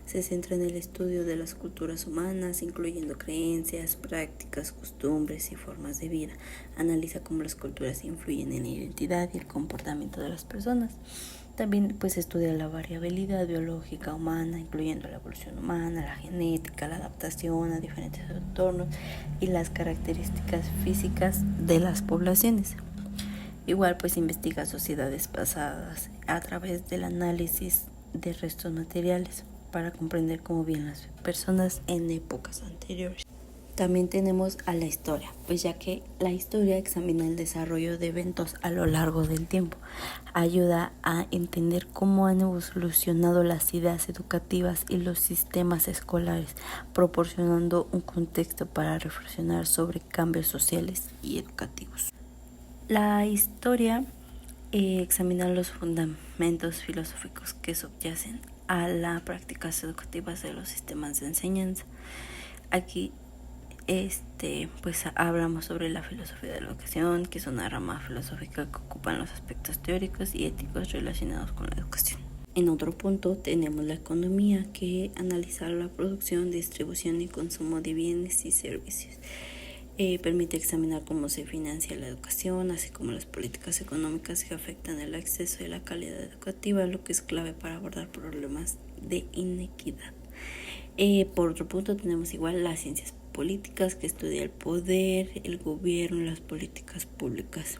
Se centra en el estudio de las culturas humanas, incluyendo creencias, prácticas, costumbres y formas de vida. Analiza cómo las culturas influyen en la identidad y el comportamiento de las personas. También estudia la variabilidad biológica humana, incluyendo la evolución humana, la genética, la adaptación a diferentes entornos y las características físicas de las poblaciones. Igual investiga sociedades pasadas a través del análisis de restos materiales para comprender cómo viven las personas en épocas anteriores. También tenemos a la historia, ya que la historia examina el desarrollo de eventos a lo largo del tiempo. Ayuda a entender cómo han evolucionado las ideas educativas y los sistemas escolares, proporcionando un contexto para reflexionar sobre cambios sociales y educativos. La historia examina los fundamentos filosóficos que subyacen a las prácticas educativas de los sistemas de enseñanza. Aquí hablamos sobre la filosofía de la educación, que es una rama filosófica que ocupan los aspectos teóricos y éticos relacionados con la educación. En otro punto tenemos la economía, que analiza la producción, distribución y consumo de bienes y servicios. Permite examinar cómo se financia la educación, así como las políticas económicas que afectan el acceso y la calidad educativa, lo que es clave para abordar problemas de inequidad. Por otro punto tenemos igual las ciencias políticas, que estudia el poder, el gobierno y las políticas públicas,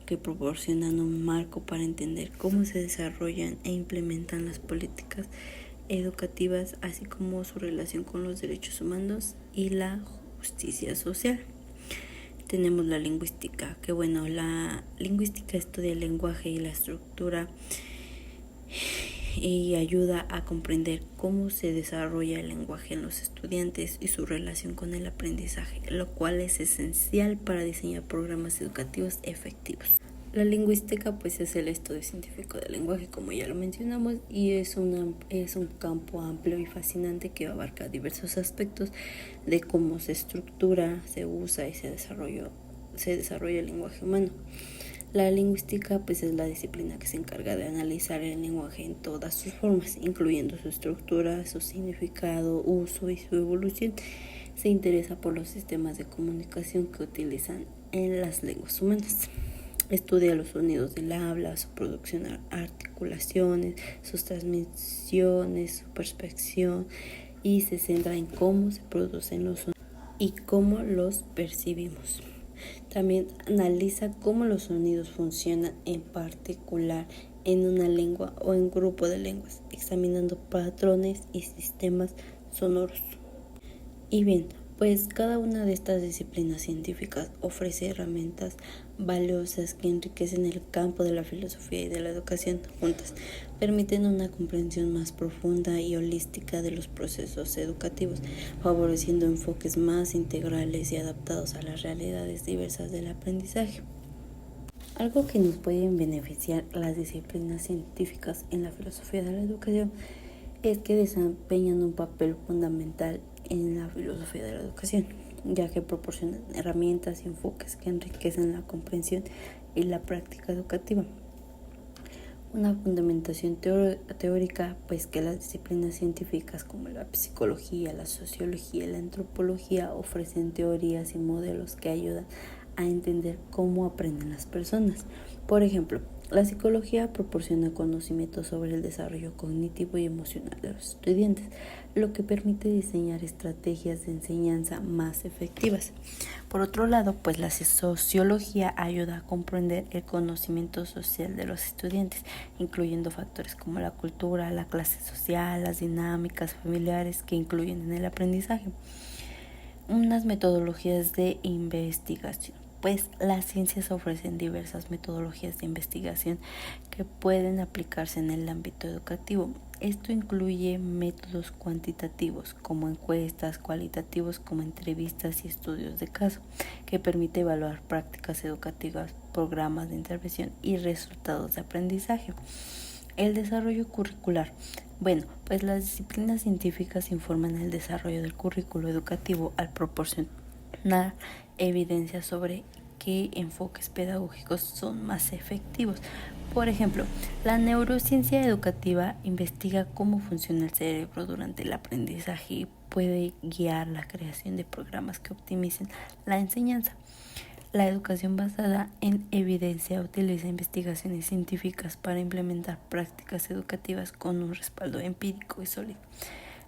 que proporcionan un marco para entender cómo se desarrollan e implementan las políticas educativas, así como su relación con los derechos humanos y la justicia social. Tenemos la lingüística, que la lingüística estudia el lenguaje y la estructura y ayuda a comprender cómo se desarrolla el lenguaje en los estudiantes y su relación con el aprendizaje, lo cual es esencial para diseñar programas educativos efectivos. La lingüística pues es el estudio científico del lenguaje, como ya lo mencionamos, y es un campo amplio y fascinante que abarca diversos aspectos de cómo se estructura, se usa y se desarrolla el lenguaje humano. La lingüística pues es la disciplina que se encarga de analizar el lenguaje en todas sus formas, incluyendo su estructura, su significado, uso y su evolución. Se interesa por los sistemas de comunicación que utilizan en las lenguas humanas. Estudia los sonidos del habla, su producción, articulaciones, sus transmisiones, su percepción, y se centra en cómo se producen los sonidos y cómo los percibimos. También analiza cómo los sonidos funcionan en particular en una lengua o en grupo de lenguas, examinando patrones y sistemas sonoros. Y bien, pues cada una de estas disciplinas científicas ofrece herramientas valiosas que enriquecen el campo de la filosofía y de la educación. Juntas permiten una comprensión más profunda y holística de los procesos educativos, favoreciendo enfoques más integrales y adaptados a las realidades diversas del aprendizaje. Algo que nos pueden beneficiar las disciplinas científicas en la filosofía de la educación es que desempeñan un papel fundamental en la filosofía de la educación, ya que proporcionan herramientas y enfoques que enriquecen la comprensión y la práctica educativa. Una fundamentación teórica, pues que las disciplinas científicas como la psicología, la sociología y la antropología ofrecen teorías y modelos que ayudan a entender cómo aprenden las personas. Por ejemplo, la psicología proporciona conocimientos sobre el desarrollo cognitivo y emocional de los estudiantes, lo que permite diseñar estrategias de enseñanza más efectivas. Por otro lado, pues la sociología ayuda a comprender el conocimiento social de los estudiantes, incluyendo factores como la cultura, la clase social, las dinámicas familiares que influyen en el aprendizaje. Unas metodologías de investigación. Pues las ciencias ofrecen diversas metodologías de investigación que pueden aplicarse en el ámbito educativo. Esto incluye métodos cuantitativos como encuestas, cualitativos como entrevistas y estudios de caso, que permite evaluar prácticas educativas, programas de intervención y resultados de aprendizaje. El desarrollo curricular. Bueno, pues las disciplinas científicas informan el desarrollo del currículo educativo al proporcionar evidencia sobre qué enfoques pedagógicos son más efectivos. Por ejemplo, la neurociencia educativa investiga cómo funciona el cerebro durante el aprendizaje y puede guiar la creación de programas que optimicen la enseñanza. La educación basada en evidencia utiliza investigaciones científicas para implementar prácticas educativas con un respaldo empírico y sólido.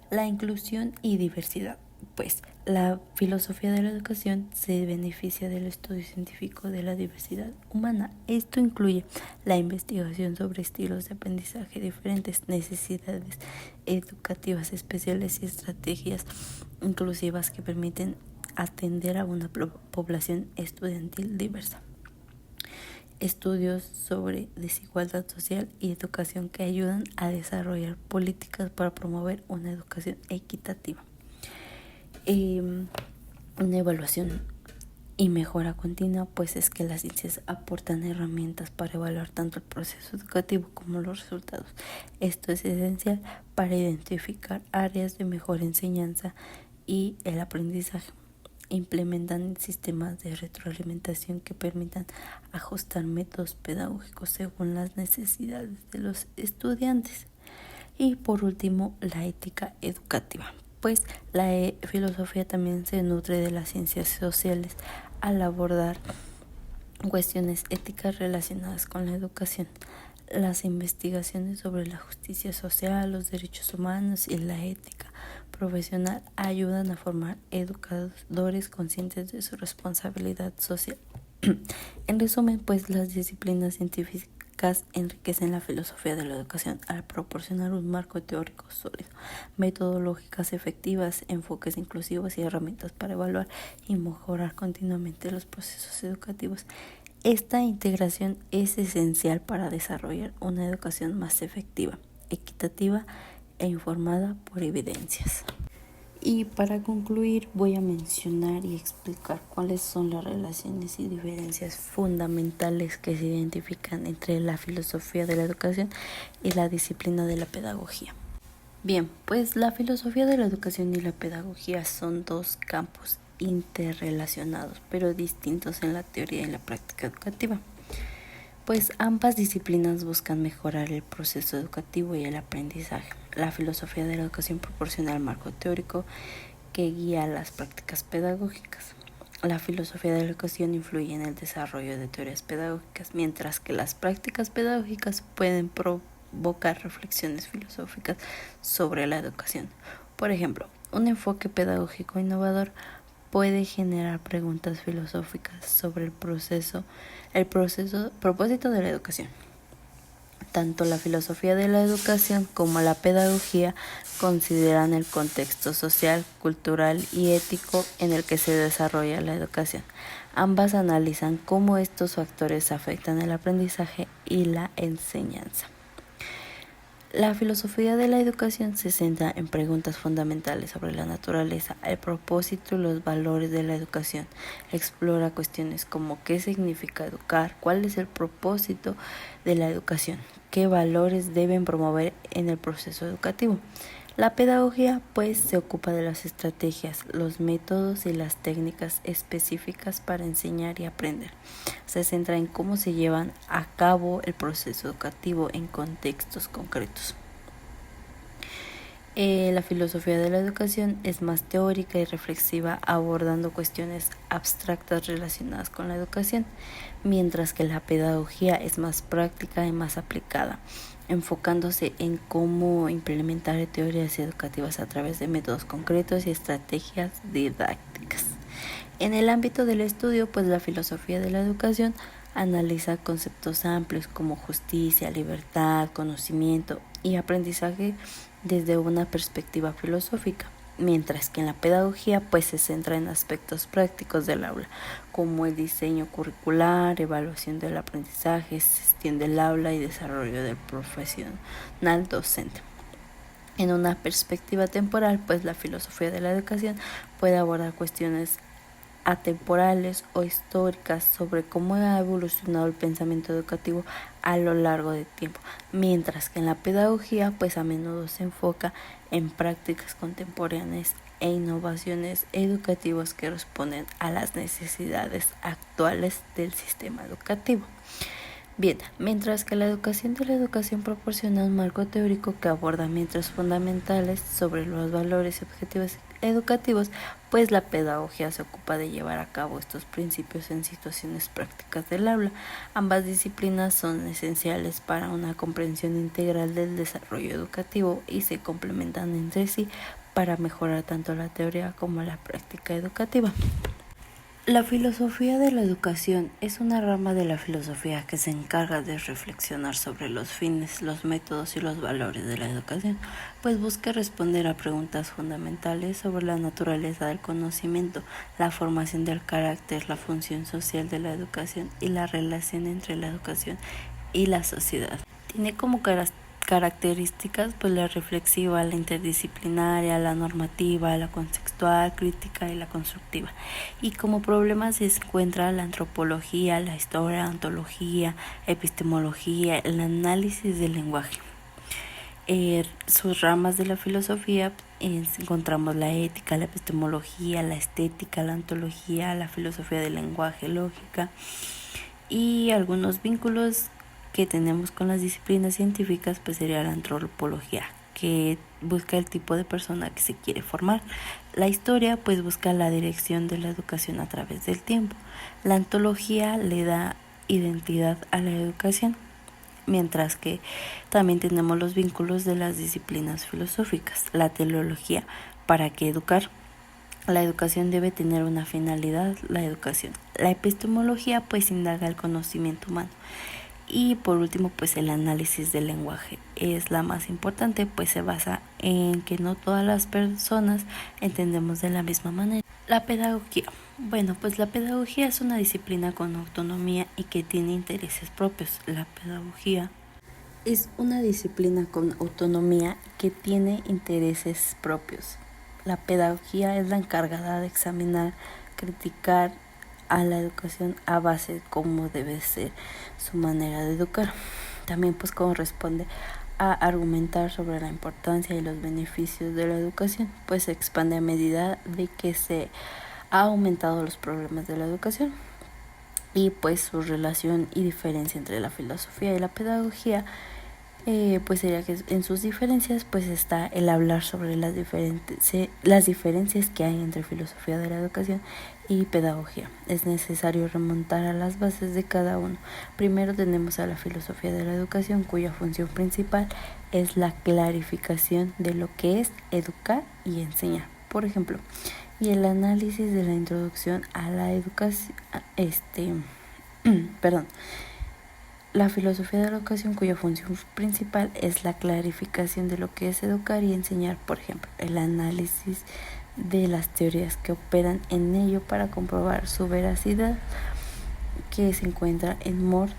La inclusión y diversidad. Pues la filosofía de la educación se beneficia del estudio científico de la diversidad humana. Esto incluye la investigación sobre estilos de aprendizaje diferentes, necesidades educativas especiales y estrategias inclusivas que permiten atender a una población estudiantil diversa. Estudios sobre desigualdad social y educación que ayudan a desarrollar políticas para promover una educación equitativa. Una evaluación y mejora continua, pues es que las ciencias aportan herramientas para evaluar tanto el proceso educativo como los resultados. Esto es esencial para identificar áreas de mejor enseñanza y el aprendizaje. Implementan sistemas de retroalimentación que permitan ajustar métodos pedagógicos según las necesidades de los estudiantes. Y por último, la ética educativa. Pues la filosofía también se nutre de las ciencias sociales al abordar cuestiones éticas relacionadas con la educación. Las investigaciones sobre la justicia social, los derechos humanos y la ética profesional ayudan a formar educadores conscientes de su responsabilidad social. En resumen, pues las disciplinas científicas enriquecen la filosofía de la educación al proporcionar un marco teórico sólido, metodológicas efectivas, enfoques inclusivos y herramientas para evaluar y mejorar continuamente los procesos educativos. Esta integración es esencial para desarrollar una educación más efectiva, equitativa e informada por evidencias. Y para concluir voy a mencionar y explicar cuáles son las relaciones y diferencias fundamentales que se identifican entre la filosofía de la educación y la disciplina de la pedagogía. Bien, pues la filosofía de la educación y la pedagogía son dos campos interrelacionados, pero distintos en la teoría y la práctica educativa. Pues ambas disciplinas buscan mejorar el proceso educativo y el aprendizaje. La filosofía de la educación proporciona el marco teórico que guía las prácticas pedagógicas. La filosofía de la educación influye en el desarrollo de teorías pedagógicas, mientras que las prácticas pedagógicas pueden provocar reflexiones filosóficas sobre la educación. Por ejemplo, un enfoque pedagógico innovador puede generar preguntas filosóficas sobre el propósito de la educación. Tanto la filosofía de la educación como la pedagogía consideran el contexto social, cultural y ético en el que se desarrolla la educación. Ambas analizan cómo estos factores afectan el aprendizaje y la enseñanza. La filosofía de la educación se centra en preguntas fundamentales sobre la naturaleza, el propósito y los valores de la educación. Explora cuestiones como qué significa educar, cuál es el propósito de la educación, qué valores deben promover en el proceso educativo. La pedagogía, pues, se ocupa de las estrategias, los métodos y las técnicas específicas para enseñar y aprender. Se centra en cómo se llevan a cabo el proceso educativo en contextos concretos. La filosofía de la educación es más teórica y reflexiva, abordando cuestiones abstractas relacionadas con la educación, mientras que la pedagogía es más práctica y más aplicada, enfocándose en cómo implementar teorías educativas a través de métodos concretos y estrategias didácticas. En el ámbito del estudio, pues la filosofía de la educación analiza conceptos amplios como justicia, libertad, conocimiento y aprendizaje desde una perspectiva filosófica, mientras que en la pedagogía pues se centra en aspectos prácticos del aula, como el diseño curricular, evaluación del aprendizaje, gestión del aula y desarrollo del profesional docente. En una perspectiva temporal, pues la filosofía de la educación puede abordar cuestiones atemporales o históricas sobre cómo ha evolucionado el pensamiento educativo a lo largo del tiempo, mientras que en la pedagogía pues a menudo se enfoca en prácticas contemporáneas e innovaciones educativas que responden a las necesidades actuales del sistema educativo. Bien, mientras que la educación de la educación proporciona un marco teórico que aborda mientras fundamentales sobre los valores y objetivos educativos, pues la pedagogía se ocupa de llevar a cabo estos principios en situaciones prácticas del aula. Ambas disciplinas son esenciales para una comprensión integral del desarrollo educativo y se complementan entre sí para mejorar tanto la teoría como la práctica educativa. La filosofía de la educación es una rama de la filosofía que se encarga de reflexionar sobre los fines, los métodos y los valores de la educación, pues busca responder a preguntas fundamentales sobre la naturaleza del conocimiento, la formación del carácter, la función social de la educación y la relación entre la educación y la sociedad. Tiene como características pues la reflexiva, la interdisciplinaria, la normativa, la contextual, crítica y la constructiva. Y como problemas se encuentra la antropología, la historia, la ontología, epistemología, el análisis del lenguaje. Sus ramas de la filosofía encontramos la ética, la epistemología, la estética, la ontología, la filosofía del lenguaje, lógica y algunos vínculos que tenemos con las disciplinas científicas pues sería la antropología, que busca el tipo de persona que se quiere formar. La historia pues busca la dirección de la educación a través del tiempo. La ontología le da identidad a la educación, mientras que también tenemos los vínculos de las disciplinas filosóficas. La teleología, ¿para qué educar? La educación debe tener una finalidad, la educación. La epistemología pues indaga el conocimiento humano. Y por último, pues el análisis del lenguaje es la más importante, pues se basa en que no todas las personas entendemos de la misma manera. La pedagogía. Bueno, pues la pedagogía es una disciplina con autonomía y que tiene intereses propios. La pedagogía Es una disciplina con autonomía que tiene intereses propios. La pedagogía es la encargada de examinar, criticar a la educación a base de cómo debe ser su manera de educar. También pues corresponde a argumentar sobre la importancia y los beneficios de la educación, pues se expande a medida de que se ha aumentado los problemas de la educación y pues su relación y diferencia entre la filosofía y la pedagogía. Pues sería que en sus diferencias pues está el hablar sobre las diferencias que hay entre filosofía de la educación y pedagogía. Es necesario remontar a las bases de cada uno. Primero tenemos a la filosofía de la educación, cuya función principal es la clarificación de lo que es educar y enseñar. Por ejemplo, y el análisis de la introducción a la educación, la filosofía de la educación, cuya función principal es la clarificación de lo que es educar y enseñar, por ejemplo, el análisis de las teorías que operan en ello para comprobar su veracidad, que se encuentra en Moore,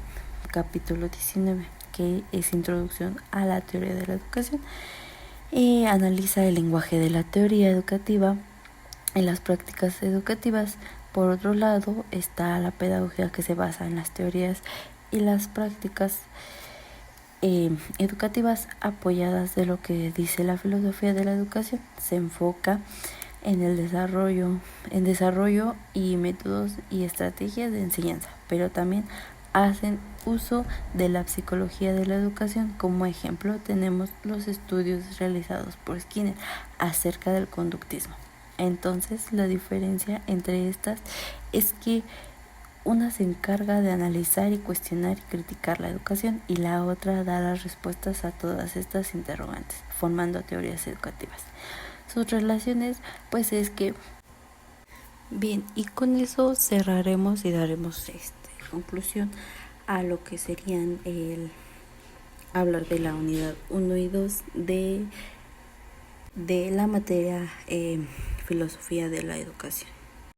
capítulo 19, que es introducción a la teoría de la educación. Analiza el lenguaje de la teoría educativa en las prácticas educativas. Por otro lado, está la pedagogía, que se basa en las teorías y las prácticas educativas apoyadas de lo que dice la filosofía de la educación. Se enfoca en el desarrollo y métodos y estrategias de enseñanza, pero también hacen uso de la psicología de la educación. Como ejemplo tenemos los estudios realizados por Skinner acerca del conductismo. Entonces la diferencia entre estas es que una se encarga de analizar y cuestionar y criticar la educación y la otra da las respuestas a todas estas interrogantes, formando teorías educativas. Sus relaciones pues es que bien, y con eso cerraremos y daremos conclusión a lo que serían el hablar de la unidad 1 y 2 de la materia filosofía de la educación.